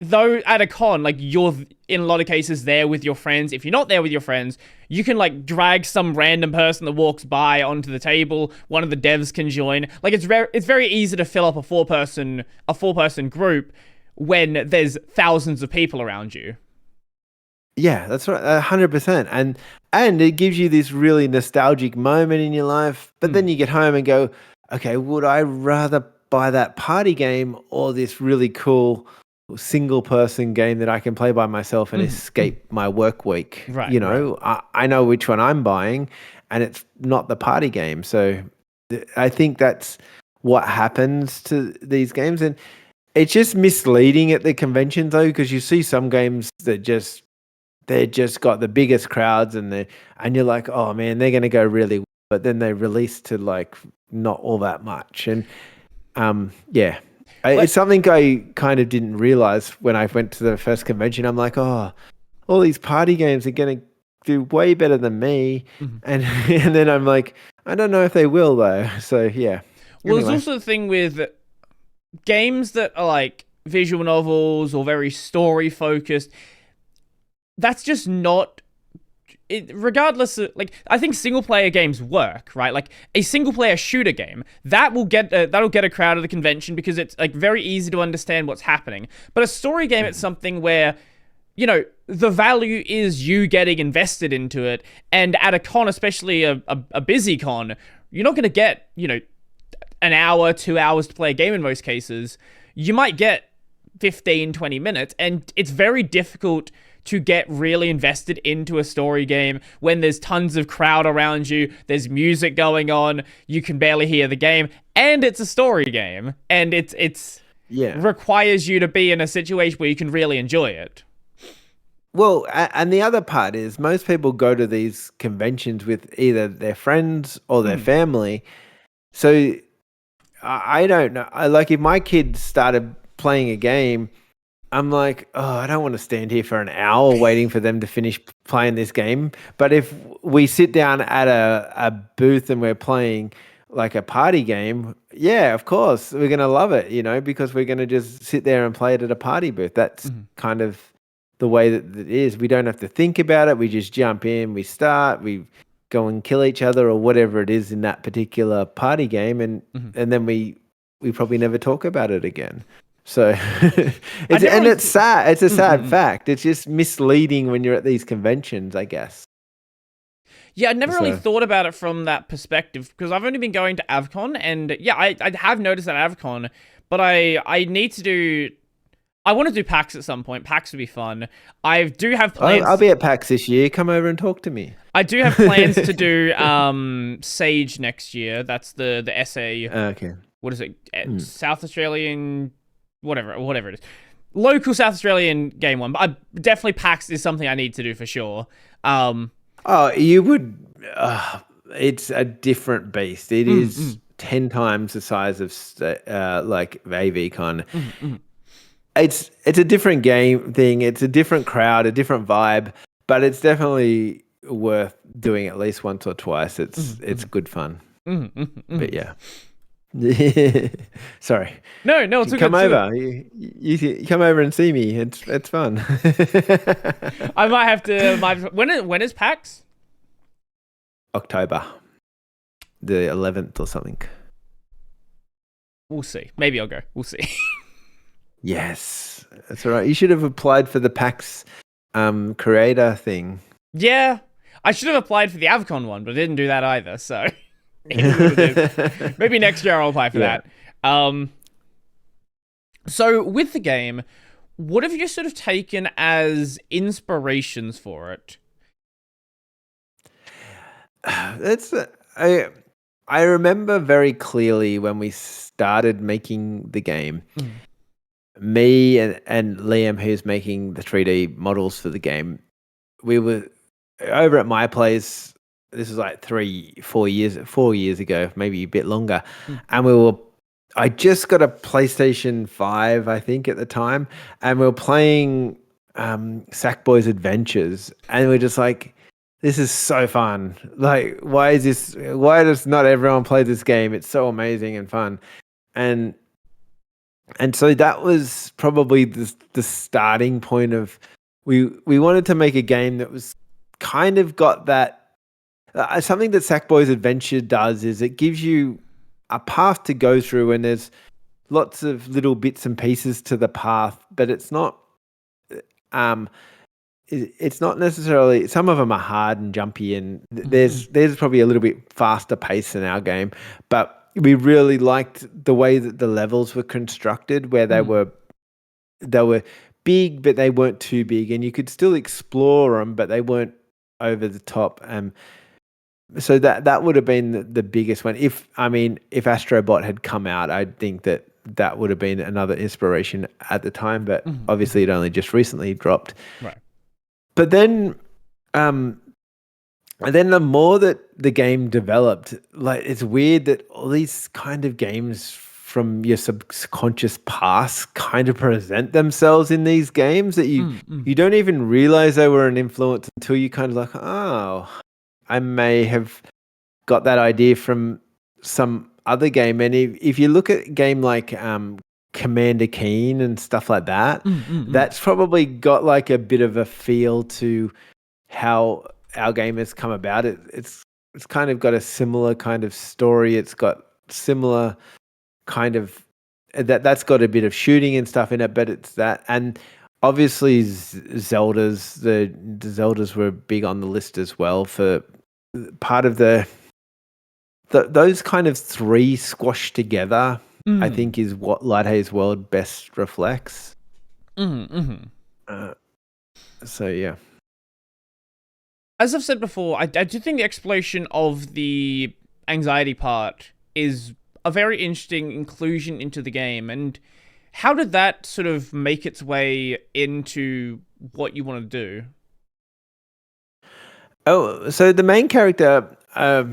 though at a con, like, you're in a lot of cases there with your friends. If you're not there with your friends, you can like drag some random person that walks by onto the table. One of the devs can join. Like, it's very easy to fill up a four person group when there's thousands of people around you. Yeah, that's right, 100%. And it gives you this really nostalgic moment in your life. But then you get home and go, okay, would I rather buy that party game or this really cool single-person game that I can play by myself and escape my work week? Right, I know which one I'm buying, and it's not the party game. So I think that's what happens to these games. And it's just misleading at the conventions, though, because you see some games that they just got the biggest crowds, and you're like, oh man, they're going to go really well. But then they release to like not all that much. And it's something I kind of didn't realize when I went to the first convention. I'm like, oh, all these party games are going to do way better than me. And then I'm like, I don't know if they will though. So yeah. Well, there's also the thing with games that are like visual novels or very story focused. That's just not it. Regardless of, like, I think single player games work, right? Like a single player shooter game that'll get a crowd at the convention because it's like very easy to understand what's happening. But a story game, it's something where the value is you getting invested into it. And at a con, especially a busy con, you're not going to get an hour, 2 hours to play a game in most cases. You might get 15, 20 minutes, and it's very difficult to get really invested into a story game when there's tons of crowd around you, there's music going on, you can barely hear the game, and it's a story game, and it's requires you to be in a situation where you can really enjoy it. Well, and the other part is most people go to these conventions with either their friends or their family. So I don't know. Like, if my kids started playing a game, I'm like, oh, I don't want to stand here for an hour waiting for them to finish playing this game. But if we sit down at a booth and we're playing like a party game, yeah, of course, we're going to love it, because we're going to just sit there and play it at a party booth. That's kind of the way that it is. We don't have to think about it. We just jump in, we start, we go and kill each other or whatever it is in that particular party game. And then we probably never talk about it again. So it's sad. It's a sad fact. It's just misleading when you're at these conventions, I guess. Yeah, I never really thought about it from that perspective because I've only been going to AvCon, and yeah, I have noticed at AvCon, but I need to do. I want to do PAX at some point. PAX would be fun. I do have plans. I'll be at PAX this year. Come over and talk to me. I do have plans to do Sage next year. That's the SA. Okay. What is it? South Australian. Whatever it is. Local South Australian game one. But definitely PAX is something I need to do for sure. You would... it's a different beast. It is 10 times the size of like AVCon. It's a different game thing. It's a different crowd, a different vibe. But it's definitely worth doing at least once or twice. It's good fun. But yeah. Sorry. No, it's okay. Come over. You come over and see me. It's fun. I might have to. When is PAX? October, the 11th or something. We'll see. Maybe I'll go. We'll see. Yes, that's all right. You should have applied for the PAX creator thing. Yeah, I should have applied for the Avcon one, but I didn't do that either. So it is what it is. Maybe next year I'll apply for Yeah. that. Um, so with the game, what have you sort of taken as inspirations for it? That's I remember very clearly when we started making the game. Mm. Me and Liam, who's making the 3D models for the game, we were over at my place. This was like 4 years ago, maybe a bit longer, Mm. and we were. I just got a PlayStation 5, I think, at the time, and we were playing Sackboy's Adventures, and we're just like, this is so fun. Like, why is this? Why does not everyone play this game? It's so amazing and fun, and so that was probably the starting point of we wanted to make a game that was kind of got that something that Sackboy's Adventure does is it gives you a path to go through and there's lots of little bits and pieces to the path, but um it's not necessarily, some of them are hard and jumpy and there's probably a little bit faster pace in our game, but we really liked the way that the levels were constructed, where they were big, but they weren't too big, and you could still explore them, but they weren't over the top. So that would have been the biggest one. If Astrobot had come out, I think that would have been another inspiration at the time, but obviously it only just recently dropped. Right. But then, and then the more that the game developed, like it's weird that all these kind of games from your subconscious past kind of present themselves in these games that you don't even realize they were an influence until you kind of like, oh, I may have got that idea from some other game. And if you look at a game like Commander Keen and stuff like that, that's probably got like a bit of a feel to how our game has come about. It's kind of got a similar kind of story. It's got similar kind of that's got a bit of shooting and stuff in it, but it's that. And obviously Zeldas, the Zeldas were big on the list as well for part of those kind of three squashed together, I think is what Light Haze World best reflects. So yeah. As I've said before, I do think the exploration of the anxiety part is a very interesting inclusion into the game. And how did that sort of make its way into what you want to do? Oh, so the main character, I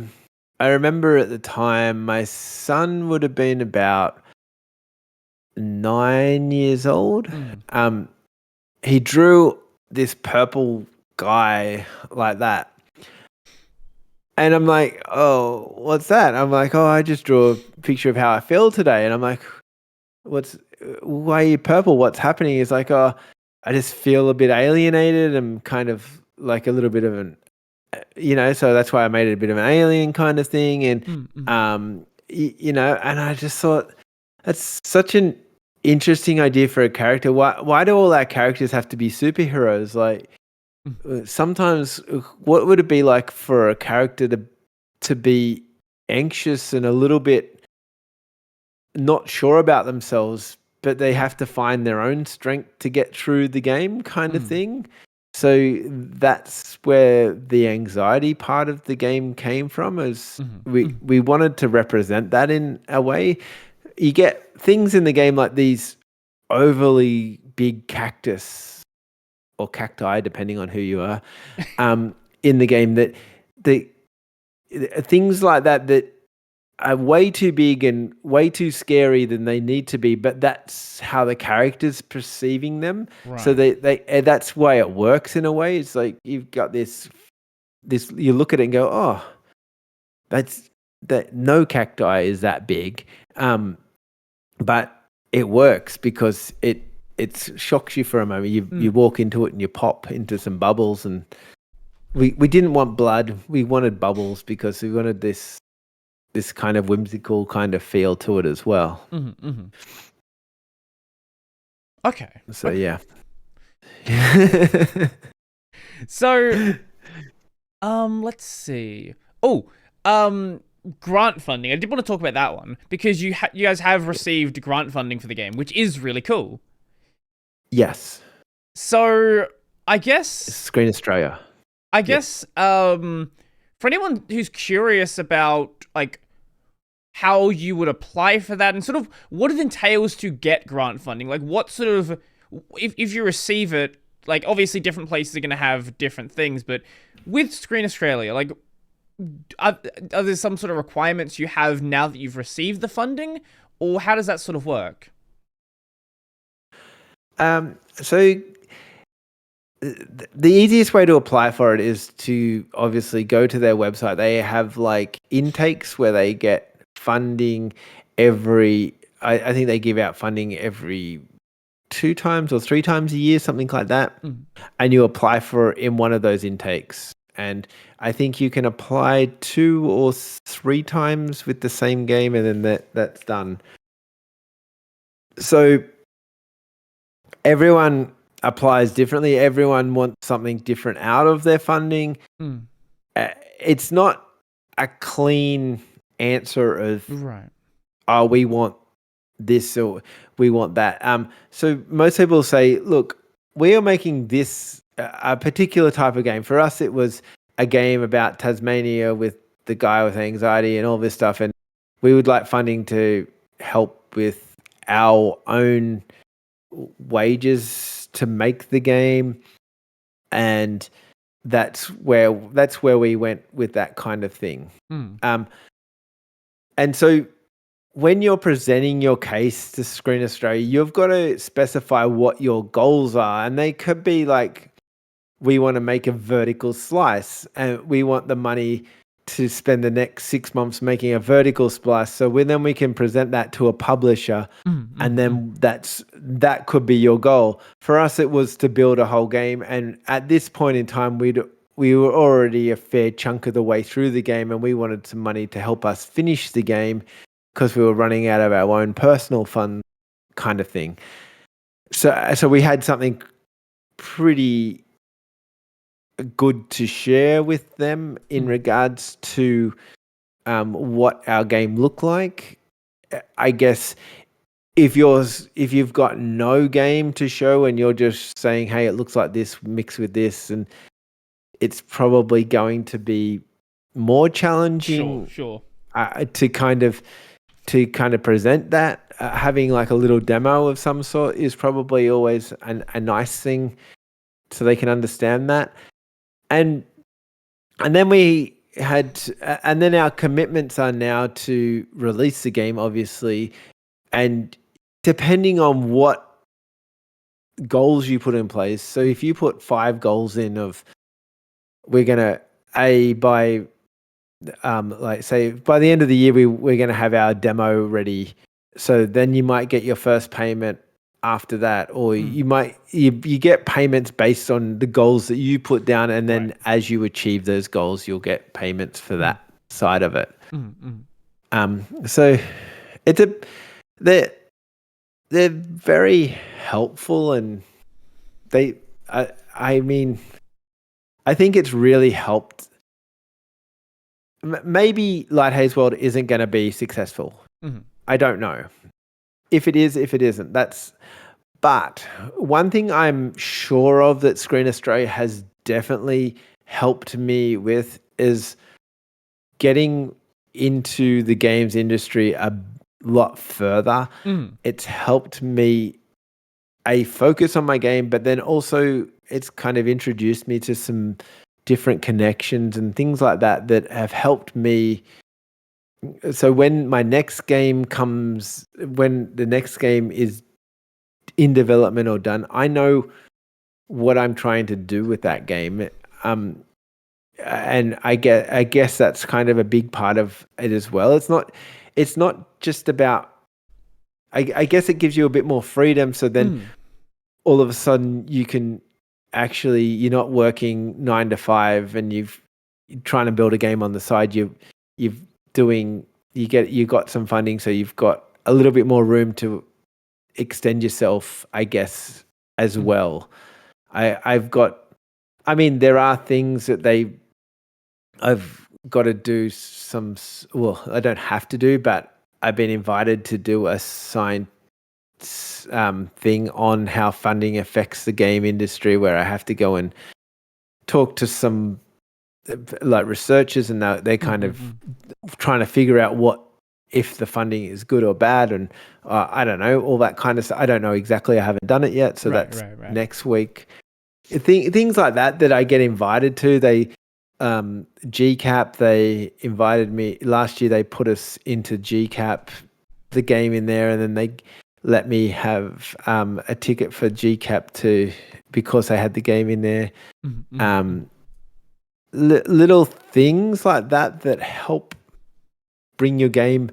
remember at the time my son would have been about 9 years old. He drew this purple guy like that. And I'm like, oh, what's that? I'm like, oh, I just drew a picture of how I feel today. And I'm like, why are you purple? What's happening? He's like, oh, I just feel a bit alienated. I'm kind of like a little bit of an, so that's why I made it a bit of an alien kind of thing. And, and I just thought that's such an interesting idea for a character. Why do all our characters have to be superheroes? Like, sometimes what would it be like for a character to be anxious and a little bit not sure about themselves, but they have to find their own strength to get through the game kind of thing? So that's where the anxiety part of the game came from, as we wanted to represent that in a way. You get things in the game like these overly big cactus or cacti, depending on who you are, in the game, that the things like that are way too big and way too scary than they need to be, but that's how the character's perceiving them. Right. So that's why it works in a way. It's like you've got this you look at it and go, oh, that no cacti is that big. But it works because it shocks you for a moment. You walk into it and you pop into some bubbles, and we didn't want blood. We wanted bubbles because we wanted this kind of whimsical kind of feel to it as well. Okay. So Okay. yeah. So, let's see. Oh, grant funding. I did want to talk about that one because you guys have received grant funding for the game, which is really cool. Yes. So, I guess Screen Australia. I Yep. guess for anyone who's curious about like how you would apply for that and sort of what it entails to get grant funding, like what sort of if you receive it, like obviously different places are going to have different things, but with Screen Australia, like are there some sort of requirements you have now that you've received the funding, or how does that sort of work? So the easiest way to apply for it is to obviously go to their website. They have like intakes where they get funding every. I think they give out funding every 2 times or 3 times a year, something like that. Mm. And you apply for it in one of those intakes. And I think you can apply 2 or 3 times with the same game, and then that's done. So everyone applies differently. Everyone wants something different out of their funding. Mm. It's not a clean answer of, Right. oh, we want this or we want that. So most people say, look, we are making this a particular type of game. For us, it was a game about Tasmania with the guy with anxiety and all this stuff. And we would like funding to help with our own wages to make the game. And that's where we went with that kind of thing. Mm. And so when you're presenting your case to Screen Australia, you've got to specify what your goals are. And they could be like, we want to make a vertical slice and we want the money to spend the next 6 months making a vertical slice. So then we can present that to a publisher, and then that could be your goal. For us, it was to build a whole game. And at this point in time, we were already a fair chunk of the way through the game, and we wanted some money to help us finish the game because we were running out of our own personal fund kind of thing. So we had something pretty good to share with them in regards to what our game looked like. I guess if you've got no game to show and you're just saying, hey, it looks like this mixed with this, and it's probably going to be more challenging Sure. to kind of present that. Having like a little demo of some sort is probably always a nice thing, so they can understand that. And then we had, and then our commitments are now to release the game, obviously, and depending on what goals you put in place. So if you put 5 goals in of, we're gonna by like say by the end of the year we're gonna have our demo ready. So then you might get your first payment after that, or you might you get payments based on the goals that you put down, and then as you achieve those goals, you'll get payments for that side of it. So it's they're very helpful, and I mean, I think it's really helped. Maybe Light Haze World isn't going to be successful. I don't know. If it is, if it isn't, but one thing I'm sure of that Screen Australia has definitely helped me with is getting into the games industry a lot further. It's helped me focus on my game, but then also it's kind of introduced me to some different connections and things like that have helped me. So when the next game is in development or done, I know what I'm trying to do with that game. And I guess that's kind of a big part of it as well. It's not just about, I guess it gives you a bit more freedom. So then all of a sudden you can actually, you're not working 9 to 5 and you're trying to build a game on the side. You got some funding, so you've got a little bit more room to extend yourself, I guess, as well. I mean, there are things that I've got to do well, I don't have to do, but I've been invited to do a science thing on how funding affects the game industry, where I have to go and talk to some like researchers, and they're kind of trying to figure out what if the funding is good or bad, and I don't know, all that kind of stuff. I don't know exactly. I haven't done it yet, so that's next week. Things like that I get invited to. They GCAP, they invited me last year. They put us into GCAP, the game in there, and then they let me have a ticket for GCAP because I had the game in there. Little things like that help bring your game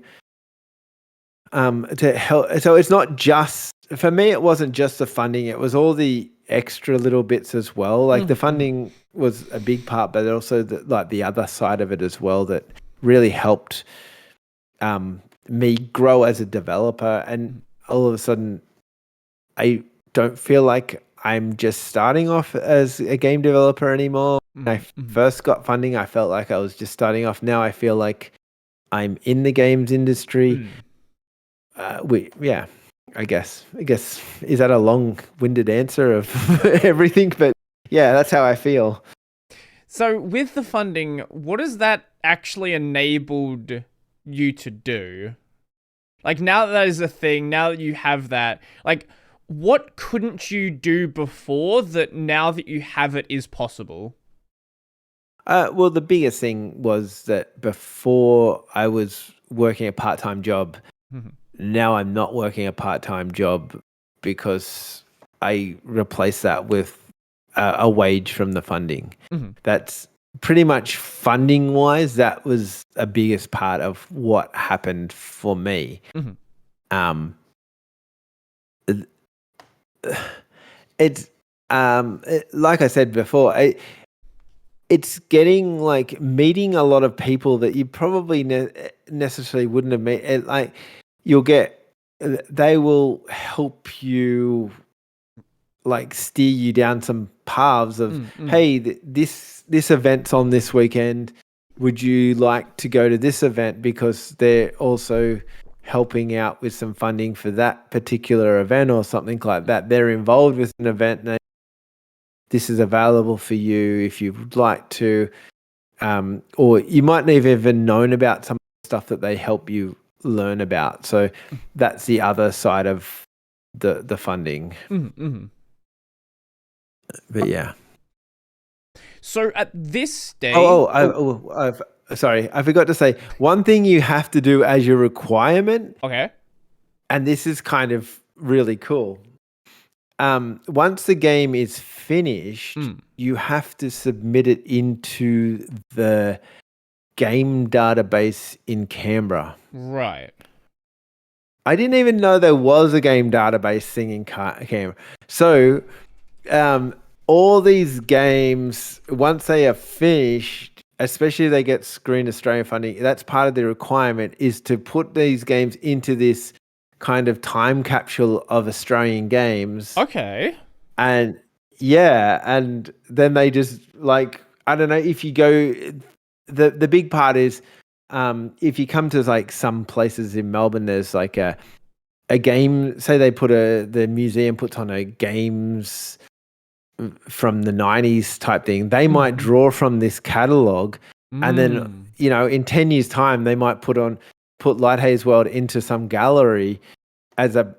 to help. So it's not just, for me, it wasn't just the funding, it was all the extra little bits as well. Like the funding was a big part, but also the other side of it as well that really helped me grow as a developer. And all of a sudden, I don't feel like I'm just starting off as a game developer anymore. When I first got funding, I felt like I was just starting off. Now I feel like I'm in the games industry. I guess is that a long-winded answer of everything? But yeah, that's how I feel. So with the funding, what has that actually enabled you to do? Like, now that is a thing, now that you have that, like, what couldn't you do before that now that you have it is possible? Well, the biggest thing was that before I was working a part-time job. Now I'm not working a part-time job because I replaced that with a wage from the funding. That's pretty much funding-wise. That was a biggest part of what happened for me. It's like I said before, it's getting like meeting a lot of people that you probably necessarily wouldn't have met. Like they will help you, like steer you down some paths of, hey, this event's on this weekend. Would you like to go to this event? Because they're also helping out with some funding for that particular event or something like that. They're involved with an event and this is available for you if you would like to, or you might not have even known about some stuff that they help you learn about. So that's the other side of the funding. But yeah. So at this stage, sorry, I forgot to say one thing you have to do as your requirement. Okay. And this is kind of really cool. Once the game is finished, you have to submit it into the game database in Canberra. Right. I didn't even know there was a game database thing in Canberra. So, all these games, once they are finished, especially if they get Screen Australia funding, that's part of the requirement, is to put these games into this kind of time capsule of Australian games. Okay. And yeah, and then they just like, I don't know, if you go, the big part is, if you come to like some places in Melbourne, there's like a game, say they put the museum puts on a games from the 90s type thing. They might draw from this catalogue and then, in 10 years time, they might put Light Haze World into some gallery as a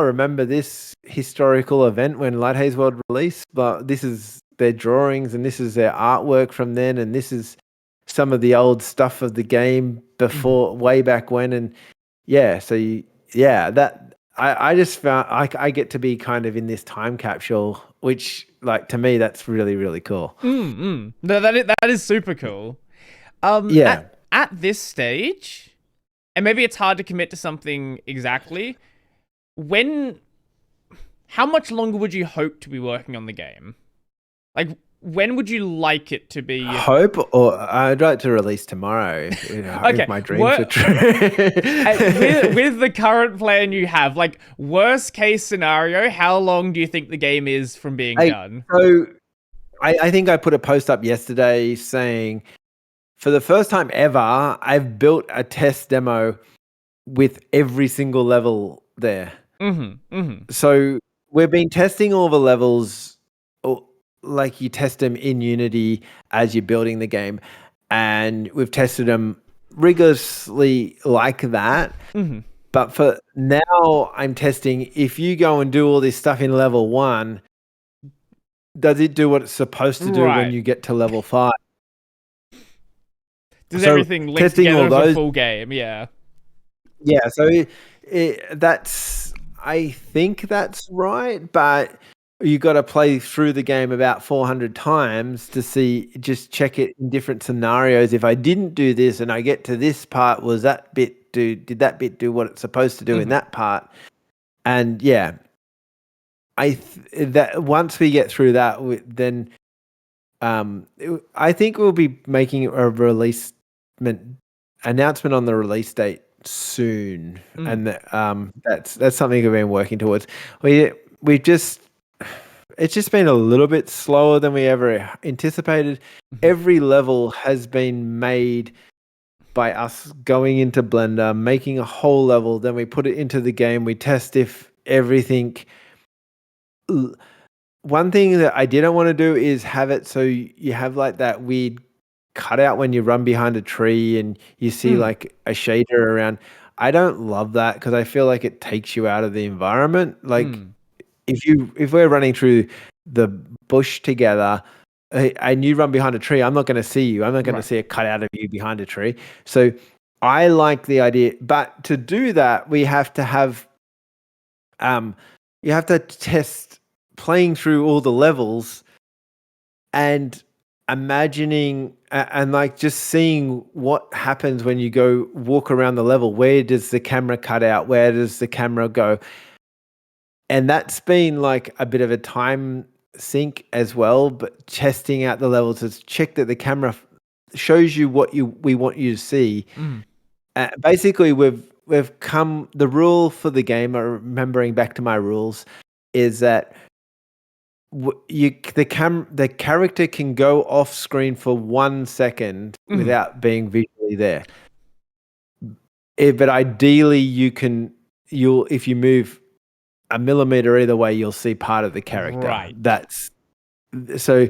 remember this historical event when Light Haze World released, but this is their drawings and this is their artwork from then, and this is some of the old stuff of the game before, way back when. And yeah, so I just found I get to be kind of in this time capsule, which, like, to me, that's really, really cool. No, that is super cool. At this stage, and maybe it's hard to commit to something exactly, how much longer would you hope to be working on the game? Like, when would you like it to be? Hope, or I'd like to release tomorrow if my dreams are true. with the current plan you have, like worst case scenario, how long do you think the game is from being done? So I think I put a post up yesterday saying, for the first time ever, I've built a test demo with every single level there. So we've been testing all the levels, like you test them in Unity as you're building the game, and we've tested them rigorously like that. But for now, I'm testing, if you go and do all this stuff in level 1, does it do what it's supposed to do when you get to level 5? Does everything link together as a full game? Yeah. Yeah, so that's, I think that's right, but you got to play through the game about 400 times to see, just check it in different scenarios. If I didn't do this and I get to this part, did that bit do what it's supposed to do in that part? And yeah, that once we get through that, then I think we'll be making a announcement on the release date soon, and that's something we've been working towards. It's just been a little bit slower than we ever anticipated. Every level has been made by us going into Blender, making a whole level, then we put it into the game, we test if everything. One thing that I didn't want to do is have it so you have like that weird cutout when you run behind a tree and you see like a shader around. I don't love that because I feel like it takes you out of the environment. Like if we're running through the bush together and you run behind a tree, I'm not going to see you. I'm not going to see a cutout of you behind a tree. So I like the idea, but to do that, we have to have you have to test playing through all the levels and imagining and like just seeing what happens when you go walk around the level. Where does the camera cut out? Where does the camera go? And that's been like a bit of a time sink as well, but testing out the levels to check that the camera shows you what we want you to see. Basically, we've come, the rule for the game, remembering back to my rules, is that the character can go off screen for 1 second without being visually there. But ideally, if you move a millimeter either way, you'll see part of the character. Right. So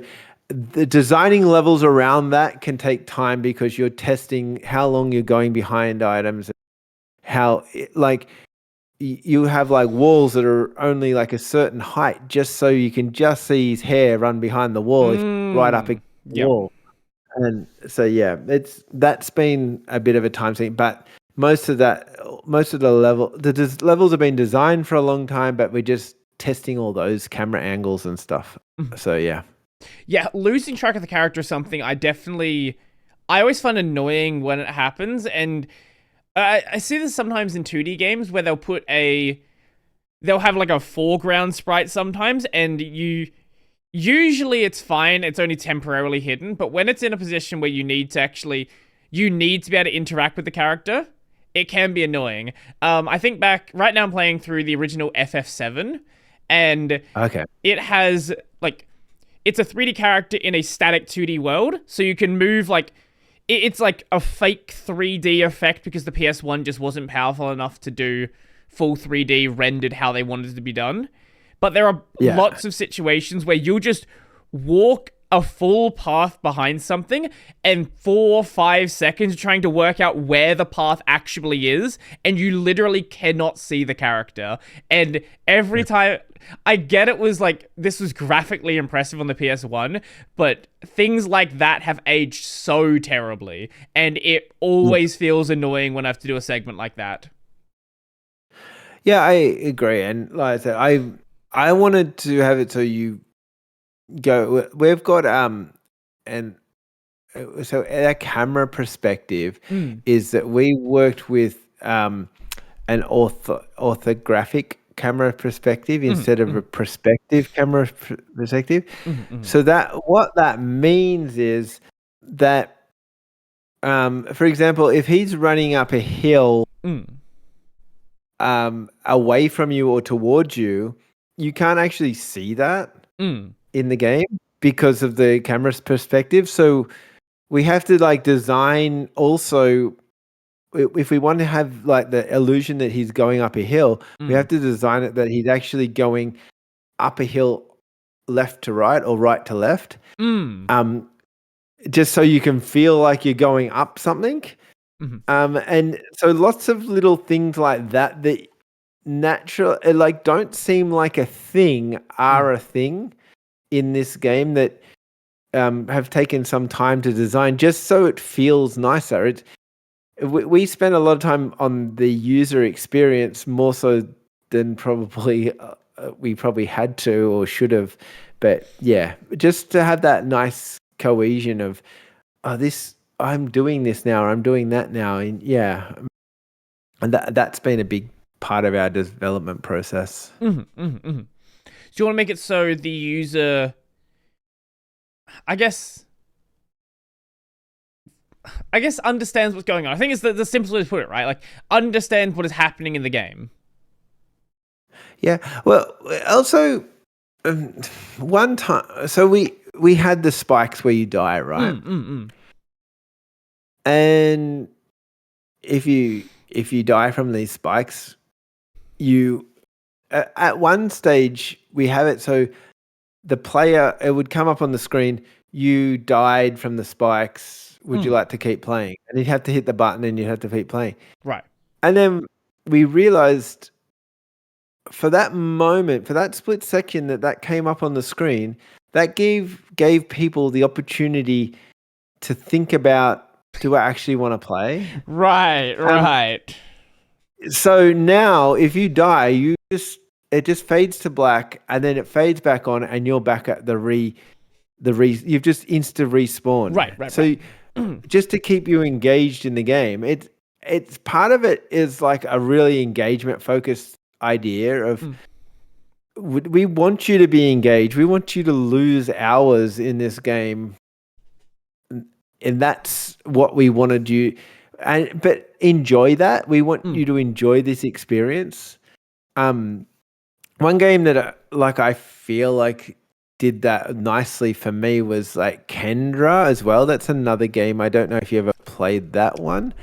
the designing levels around that can take time because you're testing how long you're going behind items. You have like walls that are only like a certain height just so you can just see his hair run behind the wall right up against the wall. And so yeah, that's been a bit of a time sink, but most of the levels have been designed for a long time, but we're just testing all those camera angles and stuff. So yeah. Yeah, losing track of the character is something I always find annoying when it happens, and I see this sometimes in 2D games where they'll have like a foreground sprite sometimes, and usually it's fine, it's only temporarily hidden, but when it's in a position where you need to be able to interact with the character, it can be annoying. I think back, right now I'm playing through the original FF7, and it has like, it's a 3D character in a static 2D world, so you can move like, it's like a fake 3D effect because the PS1 just wasn't powerful enough to do full 3D rendered how they wanted it to be done. But there are lots of situations where you'll just walk a full path behind something and 4 or 5 seconds trying to work out where the path actually is, and you literally cannot see the character. And every time, I get it was like, this was graphically impressive on the PS1, but things like that have aged so terribly, and it always feels annoying when I have to do a segment like that. Yeah, I agree. And like I said, I wanted to have it so you go. We've got and so our camera perspective is that we worked with an orthographic camera perspective instead of a perspective camera perspective. So what that means is that, for example, if he's running up a hill away from you or towards you, you can't actually see that in the game because of the camera's perspective. So we have to like design also, if we want to have like the illusion that he's going up a hill, we have to design it that he's actually going up a hill left to right or right to left. Just so you can feel like you're going up something. And so lots of little things like that natural, like don't seem like a thing, are a thing in this game that have taken some time to design just so it feels nicer. We spend a lot of time on the user experience more so than probably we probably had to or should have. But yeah, just to have that nice cohesion of, I'm doing this now, or I'm doing that now. And yeah, and that's been a big part of our development process. Do you want to make it so the user, I guess understands what's going on? I think it's the simplest way to put it, right? Like, understand what is happening in the game. Yeah. Well, also, one time, so we had the spikes where you die, right? And if you die from these spikes, you at one stage we have it so the player, it would come up on the screen, you died from the spikes, would you like to keep playing? And you'd have to hit the button and you'd have to keep playing. Right. And then we realized for that moment, for that split second that came up on the screen, that gave people the opportunity to think about, do I actually want to play? Right. So now if you die, it just fades to black and then it fades back on and you're back at you've just insta respawned. Right. So just to keep you engaged in the game, it's part of it is like a really engagement focused idea of we want you to be engaged. We want you to lose hours in this game. And that's what we wanted you, but enjoy that. We want you to enjoy this experience. One game that I feel like did that nicely for me was like Kendra as well. That's another game. I don't know if you ever played that one.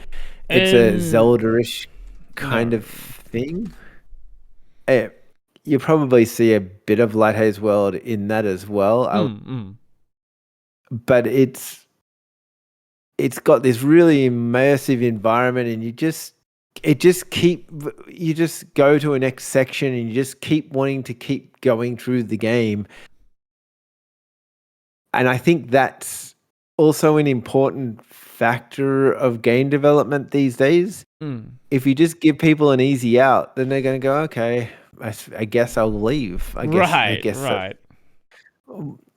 It's a Zelda-ish kind of thing. You probably see a bit of Light Haze World in that as well. But it's got this really immersive environment, and you just go to a next section, and you just keep wanting to keep going through the game. And I think that's also an important factor of game development these days. If you just give people an easy out, then they're going to go, okay, I guess I'll leave. I guess. Right.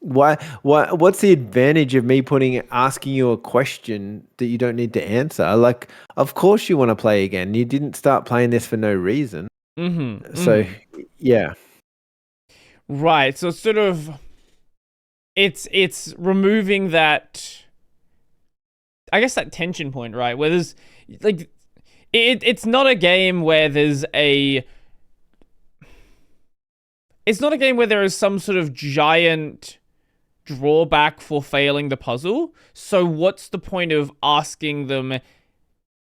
What's the advantage of me asking you a question that you don't need to answer? Like, of course you want to play again. You didn't start playing this for no reason. So, yeah. Right. So sort of, it's removing that, I guess, that tension point, right? Where there's like, it's not a game where it's not a game where there is some sort of giant drawback for failing the puzzle. So what's the point of asking them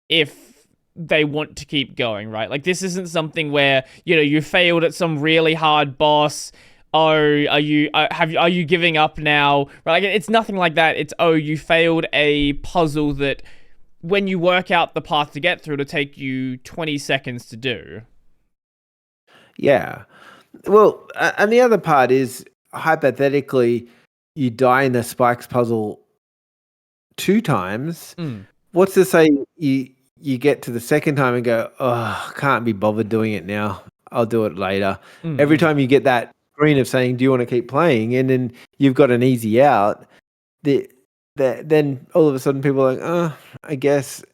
if they want to keep going, right? Like, this isn't something where, you failed at some really hard boss. Oh, are you giving up now? Right? Like, it's nothing like that. It's, you failed a puzzle that when you work out the path to get through, it'll take you 20 seconds to do. Yeah. Well, and the other part is, hypothetically, you die in the spikes puzzle 2 times. What's to say you get to the second time and go, oh, can't be bothered doing it now. I'll do it later. Every time you get that screen of saying, do you want to keep playing? And then you've got an easy out. Then all of a sudden people are like, oh, I guess.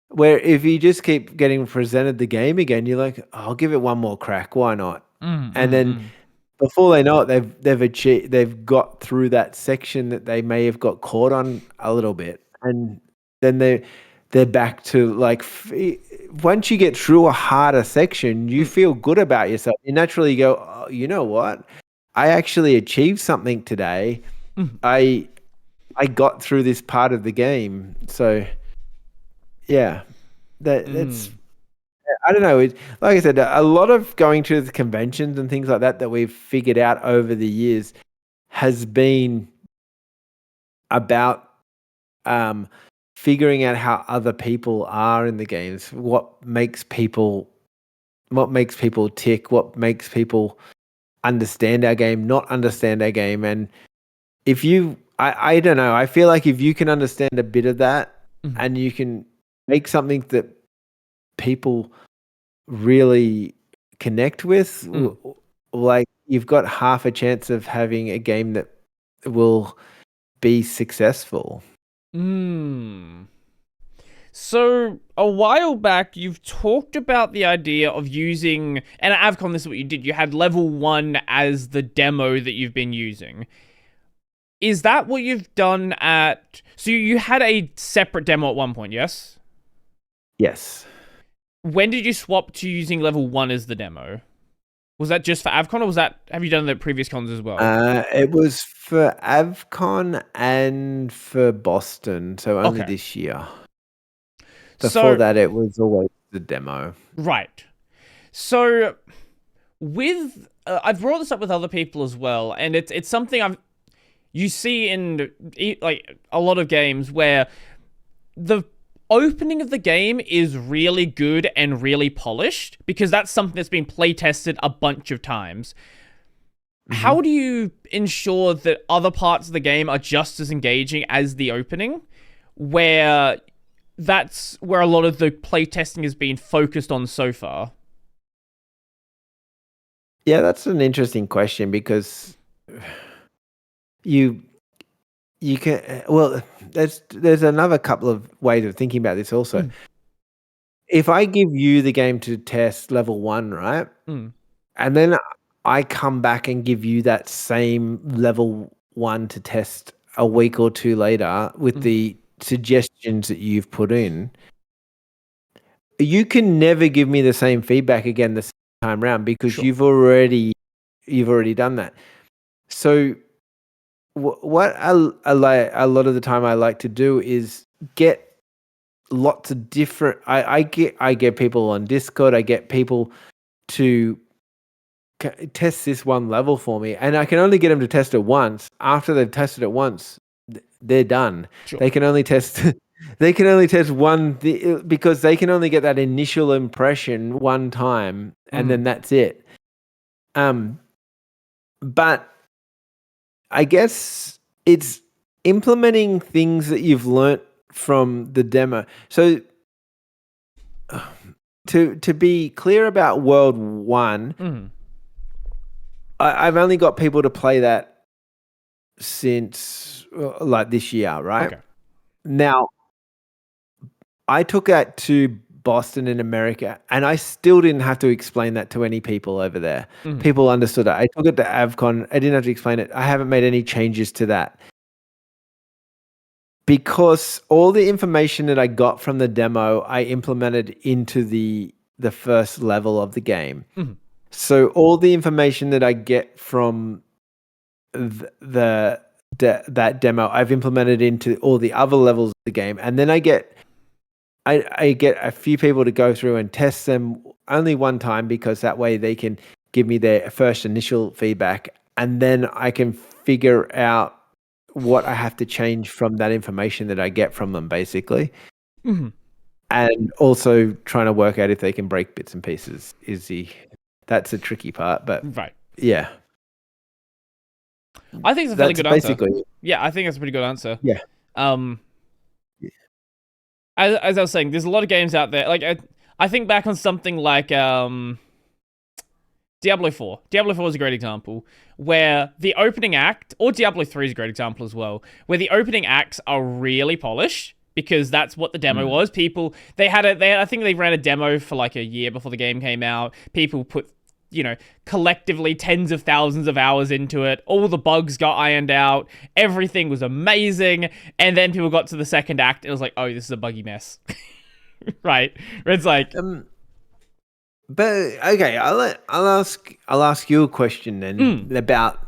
Where if you just keep getting presented the game again, you're like, "Oh, I'll give it one more crack. Why not?" And then before they know it, they've got through that section that they may have got caught on a little bit, and then they're back to like once you get through a harder section, you feel good about yourself. You naturally go, "Oh, you know what? I actually achieved something today. I got through this part of the game." So yeah, that's I don't know. Like I said, a lot of going to the conventions and things like that we've figured out over the years has been about figuring out how other people are in the games, what makes people tick, what makes people understand our game, not understand our game. And if you, I don't know, I feel like if you can understand a bit of that and you can make something that people really connect with, like you've got half a chance of having a game that will be successful. So a while back, you've talked about the idea of using, and at Avcon, this is what you did. You had level 1 as the demo that you've been using. Is that what you've done at? So you had a separate demo at one point, yes? Yes. When did you swap to using level 1 as the demo? Was that just for Avcon, or have you done the previous cons as well? It was for Avcon and for Boston, so only this year. Before that, it was always the demo. Right. So with I've brought this up with other people as well, and it's something you see in like a lot of games where the opening of the game is really good and really polished because that's something that's been play tested a bunch of times. How do you ensure that other parts of the game are just as engaging as the opening, where that's where a lot of the play testing has been focused on so far? Yeah, that's an interesting question because you can there's another couple of ways of thinking about this also. If I give you the game to test level 1, right? And then I come back and give you that same level 1 to test a week or two later with the suggestions that you've put in, you can never give me the same feedback again the same time round because you've already done that. So what a lot of the time I like to do is get lots of different. I get people on Discord. I get people to test this one level for me, and I can only get them to test it once. After they've tested it once, they're done. They can only test. They can only test one because they can only get that initial impression one time, and then that's it. But I guess it's implementing things that you've learnt from the demo. So to be clear about World 1, I've only got people to play that since like this year, right? Okay. Now, I took that to Boston in America, and I still didn't have to explain that to any people over there. People understood it. I took it to Avcon. I didn't have to explain it. I haven't made any changes to that because all the information that I got from the demo, I implemented into the first level of the game. So all the information that I get from that demo, I've implemented into all the other levels of the game, and then I get a few people to go through and test them only one time because that way they can give me their first initial feedback, and then I can figure out what I have to change from that information that I get from them, basically. And also trying to work out if they can break bits and pieces that's the tricky part, but yeah. I think it's a fairly good answer. Yeah, I think that's a pretty good answer. Yeah. As I was saying, there's a lot of games out there. Like I think back on something like Diablo 4. Diablo 4 is a great example where the opening act, or Diablo 3 is a great example as well, where the opening acts are really polished because that's what the demo was. People, I think they ran a demo for like a year before the game came out. People put, collectively tens of thousands of hours into it. All the bugs got ironed out. Everything was amazing. And then people got to the second act and it was like, oh, this is a buggy mess. Right? Where it's like... but okay, I'll ask you a question then about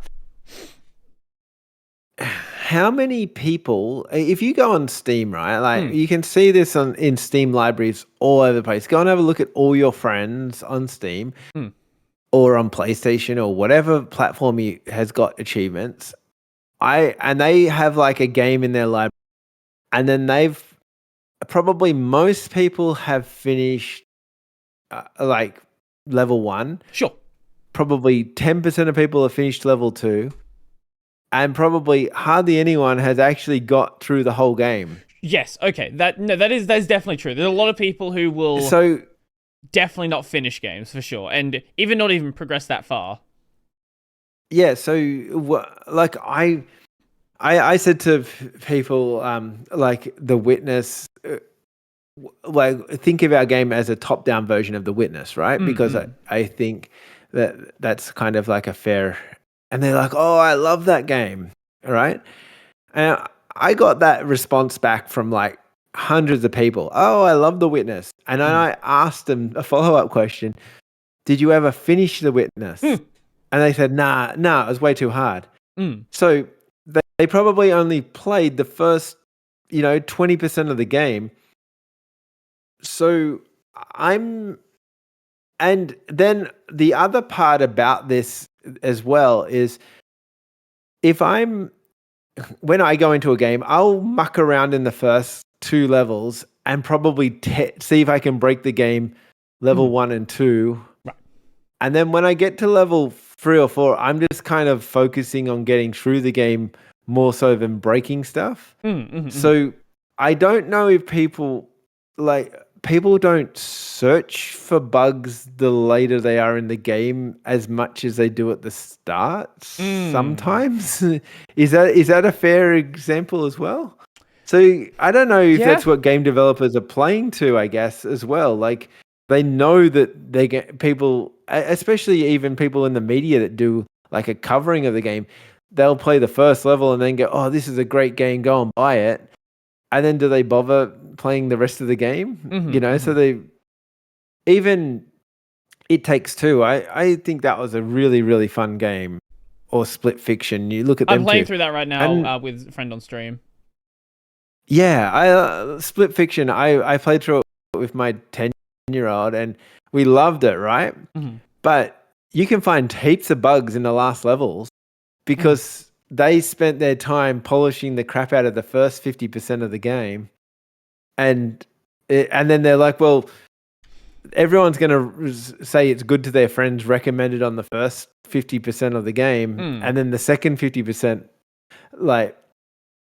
how many people, if you go on Steam, right? Like you can see this in Steam libraries all over the place. Go and have a look at all your friends on Steam. Or on PlayStation or whatever platform has got achievements. And they have like a game in their library, and then most people have finished like level 1. Sure. Probably 10% of people have finished level 2, and probably hardly anyone has actually got through the whole game. Yes. Okay. That's definitely true. There's a lot of people who will definitely not finish games for sure, and not even progress that far. Yeah, so like I said to people like The Witness, like think of our game as a top-down version of The Witness, right? Because I think that's kind of like a fair, and they're like, oh, I love that game, right? And I got that response back from like hundreds of people. Oh, I love The Witness. And then I asked them a follow-up question. Did you ever finish The Witness? And they said, nah, it was way too hard. So they probably only played the first, 20% of the game. So and then the other part about this as well is when I go into a game, I'll muck around in the first 2 levels and probably see if I can break the game level 1 and 2. Right. And then when I get to level 3 or 4, I'm just kind of focusing on getting through the game more so than breaking stuff. So I don't know if people don't search for bugs the later they are in the game as much as they do at the start sometimes. Is that a fair example as well? So I don't know if that's what game developers are playing to, I guess, as well. Like they know that they get people, especially even people in the media that do like a covering of the game, they'll play the first level and then go, oh, this is a great game, go and buy it. And then do they bother playing the rest of the game? So they even It Takes Two. I think that was a really, really fun game. Or Split Fiction. You look at them. I'm playing through that right now with a friend on stream. Yeah, Split Fiction. I played through it with my 10-year-old and we loved it, right? But you can find heaps of bugs in the last levels because they spent their time polishing the crap out of the first 50% of the game. And then they're like, well, everyone's going to say it's good to their friends, recommended on the first 50% of the game. And then the second 50%, like,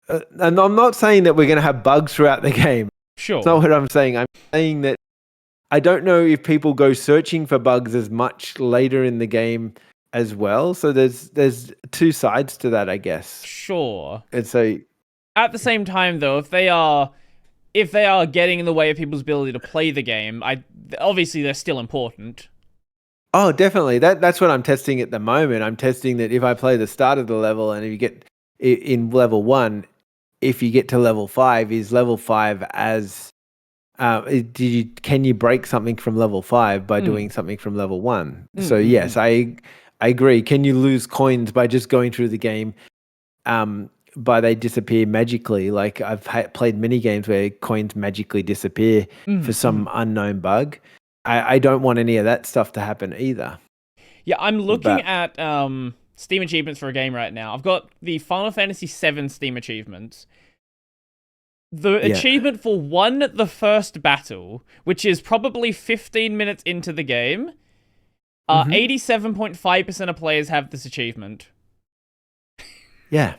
and I'm not saying that we're going to have bugs throughout the game. Sure. That's not what I'm saying. I'm saying that I don't know if people go searching for bugs as much later in the game as well. So there's 2 sides to that, I guess. Sure. And so at the same time, though, if they are getting in the way of people's ability to play the game, obviously they're still important. Oh, definitely. That's what I'm testing at the moment. I'm testing that if I play the start of the level and if you get in level 1, if you get to level 5, is level 5 as can you break something from level 5 by doing something from level 1? So yes, I agree. Can you lose coins by just going through the game? But they disappear magically. Like I've played many games where coins magically disappear for some unknown bug. I don't want any of that stuff to happen either. Yeah, I'm looking at Steam achievements for a game right now. I've got the Final Fantasy VII Steam achievements. The achievement for won the first battle, which is probably 15 minutes into the game, 87.5% of players have this achievement. Yeah.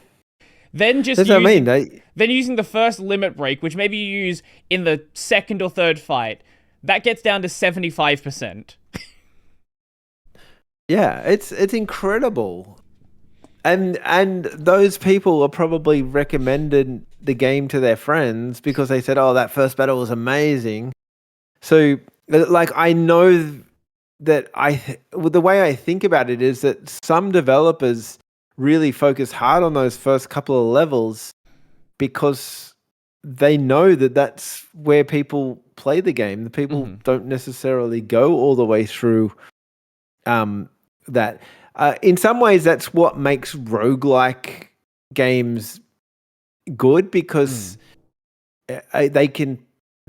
Then just then using the first limit break, which maybe you use in the second or third fight, that gets down to 75%. Yeah, it's incredible. And those people are probably recommended the game to their friends because they said, "Oh, that first battle was amazing." So, like, I know that well, the way I think about it is that some developers really focus hard on those first couple of levels because they know that that's where people play the game. The people don't necessarily go all the way through that. In some ways, that's what makes roguelike games good because they can.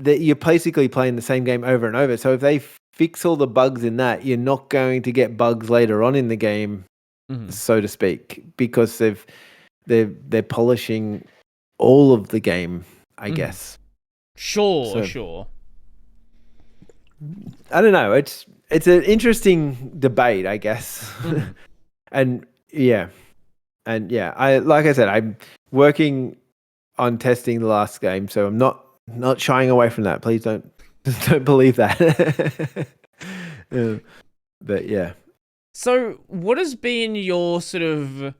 You're basically playing the same game over and over. So if they fix all the bugs in that, you're not going to get bugs later on in the game, so to speak, because they're polishing all of the game, I guess. Sure. I don't know. It's an interesting debate, I guess. And yeah. Like I said, I'm working on testing the last game, so I'm not shying away from that. Please don't believe that. But yeah. So, what has been your sort of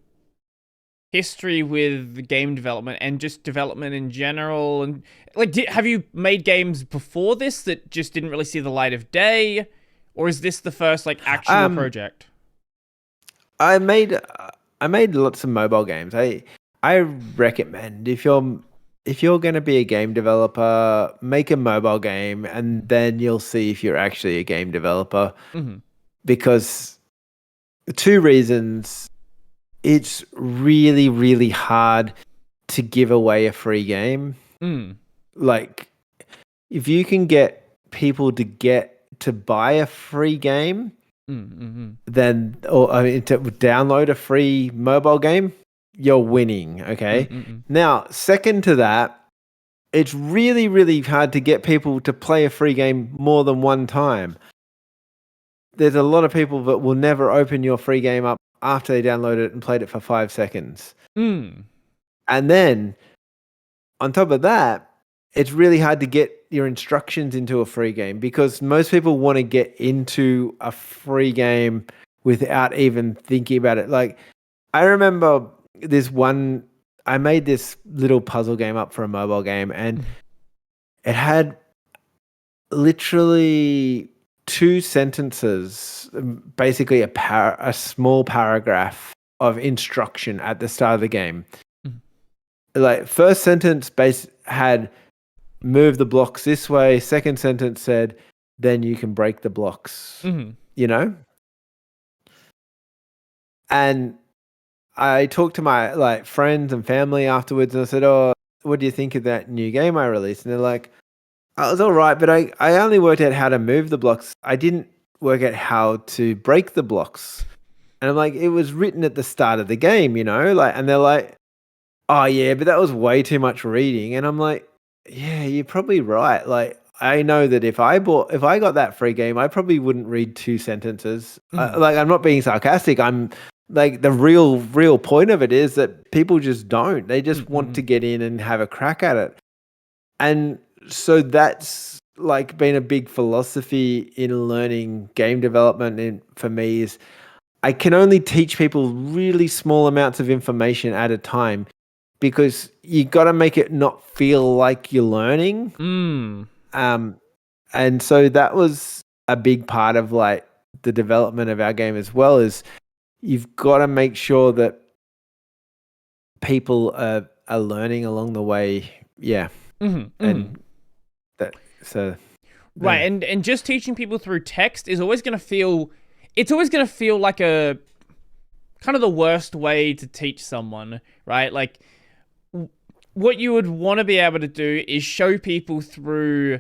history with game development and just development in general? And like, have you made games before this that just didn't really see the light of day, or is this the first like actual project? I made lots of mobile games. I recommend if you're going to be a game developer, make a mobile game, and then you'll see if you're actually a game developer. Because two reasons. It's really, really hard to give away a free game. Like, if you can get people to buy a free game, then to download a free mobile game, you're winning. Okay. Now, second to that, it's really, really hard to get people to play a free game more than one time. There's a lot of people that will never open your free game up after they downloaded it and played it for 5 seconds. And then, on top of that, it's really hard to get your instructions into a free game because most people want to get into a free game without even thinking about it. Like, I remember I made this little puzzle game up for a mobile game, and it had literally 2 sentences, basically a small paragraph of instruction at the start of the game. Like, first sentence had move the blocks this way. Second sentence said, then you can break the blocks. You know? And I talked to my friends and family afterwards, and I said, "Oh, what do you think of that new game I released?" And they're like, "Oh, it was all right, but I only worked out how to move the blocks. I didn't work out how to break the blocks." And I'm like, "It was written at the start of the game, you know?" And they're like, "Oh yeah, but that was way too much reading." And I'm like, "Yeah, you're probably right. Like, I know that if I got that free game, I probably wouldn't read 2 sentences." I'm not being sarcastic. I'm like, the real point of it is that people just don't. They just want to get in and have a crack at it. And so that's like been a big philosophy in learning game development. And for me, is I can only teach people really small amounts of information at a time, because you got to make it not feel like you're learning. And so that was a big part of like the development of our game as well, is you've got to make sure that people are learning along the way. Yeah. And that, so. Right. And just teaching people through text is always going to feel, like a kind of the worst way to teach someone, right? Like, what you would want to be able to do is show people through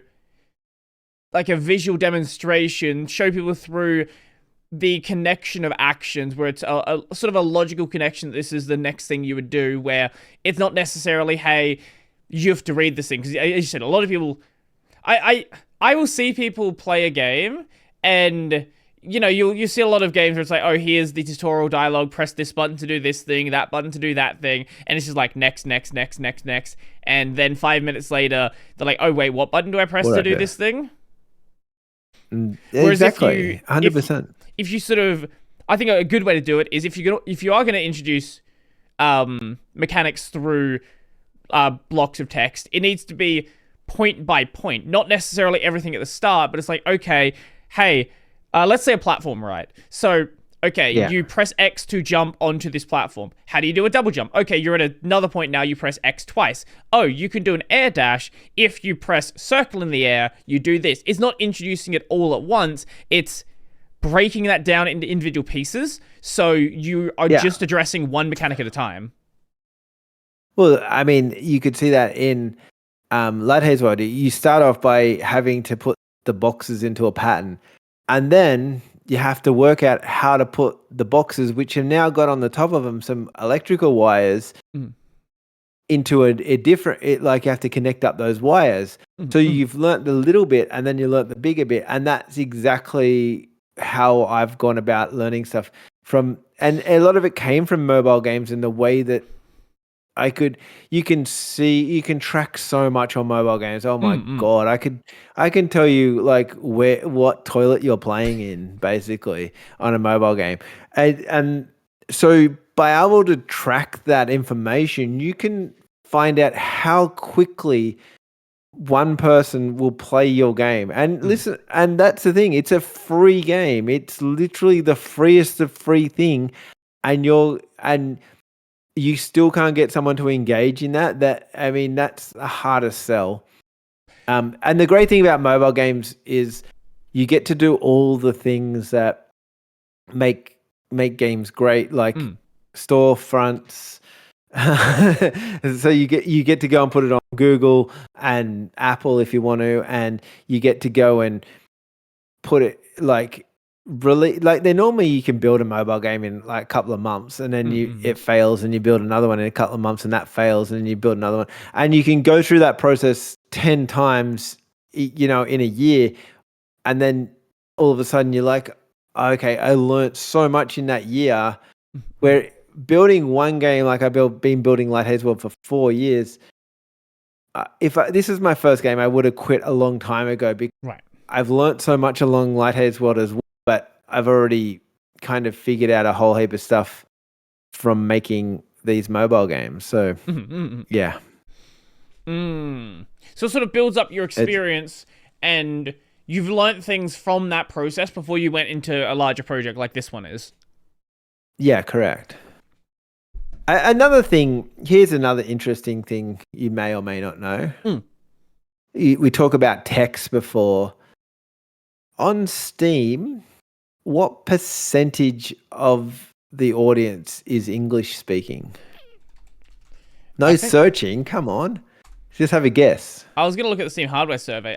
like a visual demonstration, show people through the connection of actions, where it's a sort of a logical connection. This is the next thing you would do, where it's not necessarily, hey, you have to read this thing. Because as you said, a lot of people, I will see people play a game, and you know, you see a lot of games where it's like, oh, here's the tutorial dialogue, press this button to do this thing, that button to do that thing, and it's just like next, and then 5 minutes later, they're like, oh wait, what button do I press to do this thing? Exactly, 100%. If you sort of, I think a good way to do it is if you are going to introduce mechanics through blocks of text, it needs to be point by point, not necessarily everything at the start, but it's like, okay, hey, let's say a platform, right? So, okay, you press X to jump onto this platform. How do you do a double jump? Okay, you're at another point now, you press X twice. Oh, you can do an air dash. If you press circle in the air, you do this. It's not introducing it all at once. It's breaking that down into individual pieces, so you are just addressing one mechanic at a time. Well, I mean, you could see that in Light Haze World. You start off by having to put the boxes into a pattern, and then you have to work out how to put the boxes, which have now got on the top of them some electrical wires, into a different, like you have to connect up those wires. So you've learnt the little bit and then you learnt the bigger bit. And that's exactly how I've gone about learning stuff and a lot of it came from mobile games, in the way that you can track so much on mobile games. Oh my God. I can tell you like what toilet you're playing in basically on a mobile game. And so by able to track that information, you can find out how quickly one person will play your game. And listen, and that's the thing, it's a free game. It's literally the freest of free thing. And you still can't get someone to engage in that. I mean, that's the hardest sell. And the great thing about mobile games is you get to do all the things that make games great, like storefronts. So you get to go and put it on Google and Apple if you want to, and you get to go and put it like really, like they normally you can build a mobile game in like a couple of months, and then it fails, and you build another one in a couple of months, and that fails, and then you build another one, and you can go through that process 10 times, in a year, and then all of a sudden you're like, okay, I learned so much in that year. Where building one game, like been building Light Haze World for 4 years. This is my first game, I would have quit a long time ago because I've learnt so much along Light Haze World as well, but I've already kind of figured out a whole heap of stuff from making these mobile games. So, yeah. So it sort of builds up your experience, and you've learnt things from that process before you went into a larger project like this one is. Yeah, correct. Another thing, here's another interesting thing you may or may not know. We talk about text before. On Steam, what percentage of the audience is English speaking? No searching, come on. Just have a guess. I was going to look at the Steam hardware survey.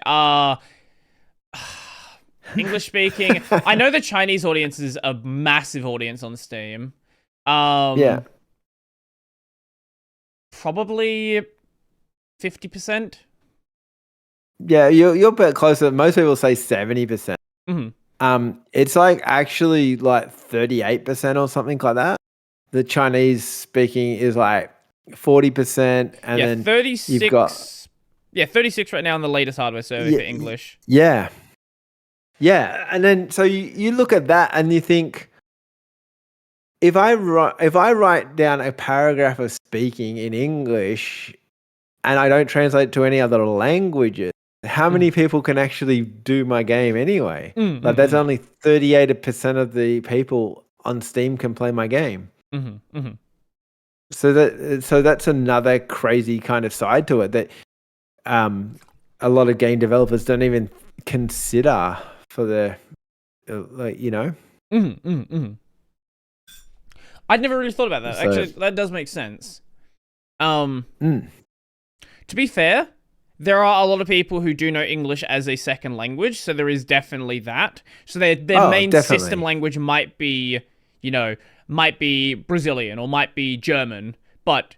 English speaking. I know the Chinese audience is a massive audience on Steam. Yeah. Probably 50%. Yeah, you're a bit closer. Most people say 70%. It's like actually like 38% or something like that. The Chinese speaking is like 40%, and then 36. You've got 36 right now on the latest hardware survey for English. Yeah, and then so you look at that and you think, if I write down a paragraph of speaking in English and I don't translate to any other languages, how many people can actually do my game anyway? Like that's only 38% of the people on Steam can play my game. So that's another crazy kind of side to it that a lot of game developers don't even consider for the I'd never really thought about that. Actually, that does make sense. To be fair, there are a lot of people who do know English as a second language, so there is definitely that. So their main system language might be, might be Brazilian or might be German, but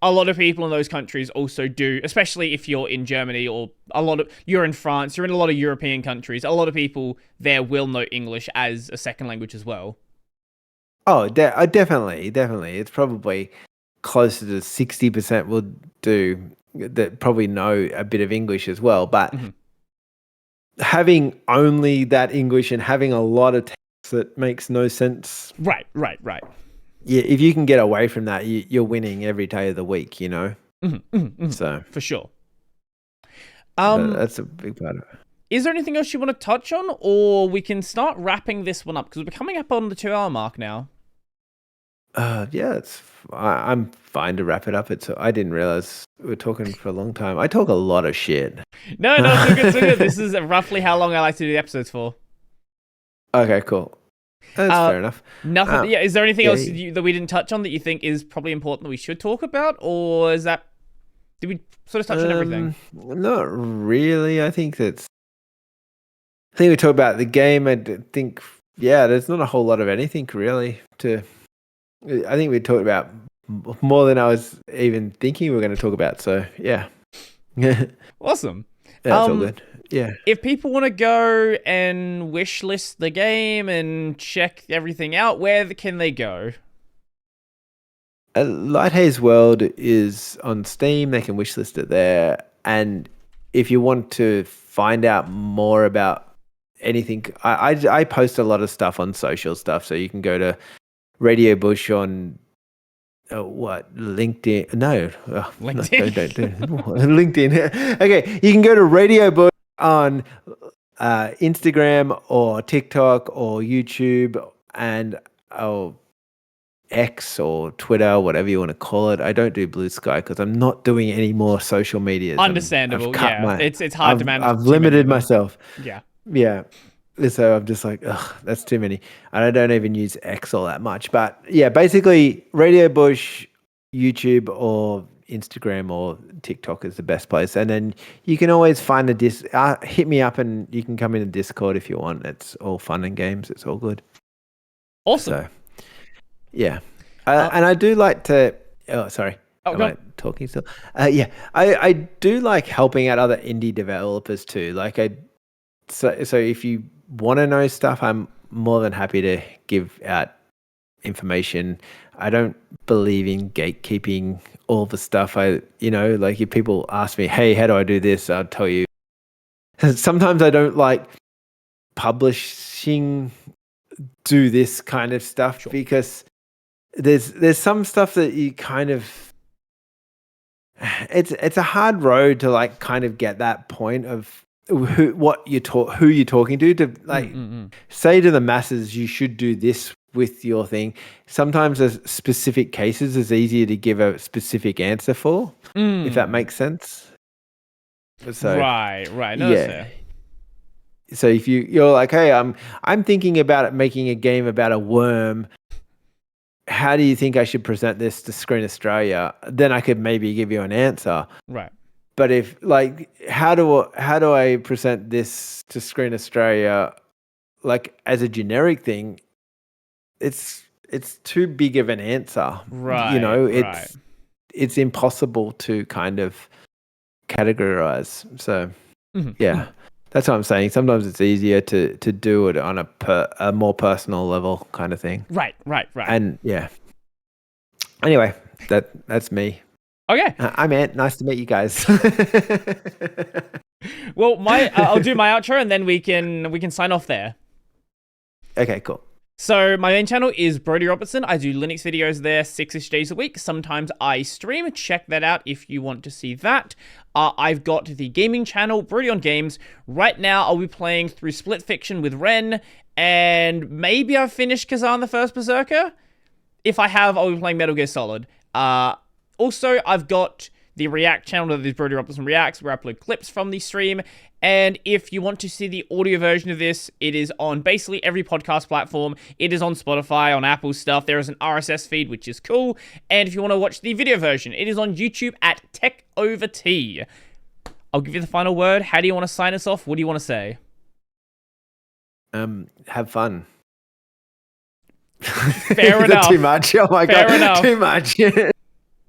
a lot of people in those countries also do, especially if you're in Germany or you're in France, you're in a lot of European countries, a lot of people there will know English as a second language as well. Oh, definitely. It's probably closer to 60% will do that, probably know a bit of English as well. But having only that English and having a lot of text that makes no sense. Right. Yeah, if you can get away from that, you're winning every day of the week, So For sure. that's a big part of it. Is there anything else you want to touch on, or we can start wrapping this one up because we're coming up on the 2-hour mark now? Yeah, I'm fine to wrap it up. I didn't realize we were talking for a long time. I talk a lot of shit. No, it's good. This is roughly how long I like to do the episodes for. Okay, cool. That's fair enough. Nothing. Is there anything else that we didn't touch on that you think is probably important that we should talk about, or did we sort of touch on everything? Not really. I think we talked about the game. I think, there's not a whole lot of anything really I think we talked about more than I was even thinking we were going to talk about. So yeah. Awesome. That's all good. Yeah. If people want to go and wish list the game and check everything out, where can they go? Light Haze World is on Steam. They can wishlist it there. And if you want to find out more about anything, I post a lot of stuff on social stuff. So you can go to Radiobush on LinkedIn? No, LinkedIn. No, don't do LinkedIn. Okay, you can go to Radiobush on Instagram or TikTok or YouTube and X or Twitter, whatever you want to call it. I don't do Blue Sky because I'm not doing any more social media. Understandable. It's hard to manage. I've limited myself. Yeah. So I'm just like, ugh, that's too many. And I don't even use X all that much. But yeah, basically Radiobush, YouTube or Instagram or TikTok is the best place. And then you can always find hit me up and you can come in a Discord if you want. It's all fun and games. It's all good. Awesome. So, yeah. And I do like to, sorry. Am I talking still? I do like helping out other indie developers too. So if you want to know stuff, I'm more than happy to give out information. I don't believe in gatekeeping all the stuff. If people ask me, hey, how do I do this? I'll tell you. Sometimes I don't like publishing, do this kind of stuff because there's some stuff that you kind of, it's a hard road to kind of get that point of who you're talking to say to the masses you should do this with your thing. Sometimes there's specific cases it's easier to give a specific answer for, if that makes sense. So right. No, that's fair. So if you're like, hey, I'm thinking about making a game about a worm, how do you think I should present this to Screen Australia? Then I could maybe give you an answer. Right. But if how do I present this to Screen Australia, as a generic thing? It's too big of an answer, right? It's impossible to kind of categorize. So yeah, that's what I'm saying. Sometimes it's easier to do it on a more personal level kind of thing. Right. And yeah. Anyway, that's me. Okay. I'm Ant. Nice to meet you guys. Well, I'll do my outro and then we can sign off there. Okay, cool. So my main channel is Brody Robertson. I do Linux videos there 6-ish days a week. Sometimes I stream. Check that out if you want to see that. I've got the gaming channel, Brody on Games. Right now, I'll be playing through Split Fiction with Ren, and maybe I've finished Kazan the First Berserker. If I have, I'll be playing Metal Gear Solid. Also, I've got the React channel that is Brody Robertson Reacts, where I upload clips from the stream. And if you want to see the audio version of this, it is on basically every podcast platform. It is on Spotify, on Apple stuff. There is an RSS feed, which is cool. And if you want to watch the video version, it is on YouTube at Tech Over Tea. I'll give you the final word. How do you want to sign us off? What do you want to say? Have fun. Fair enough. Too much. Oh my God. Fair enough. Too much.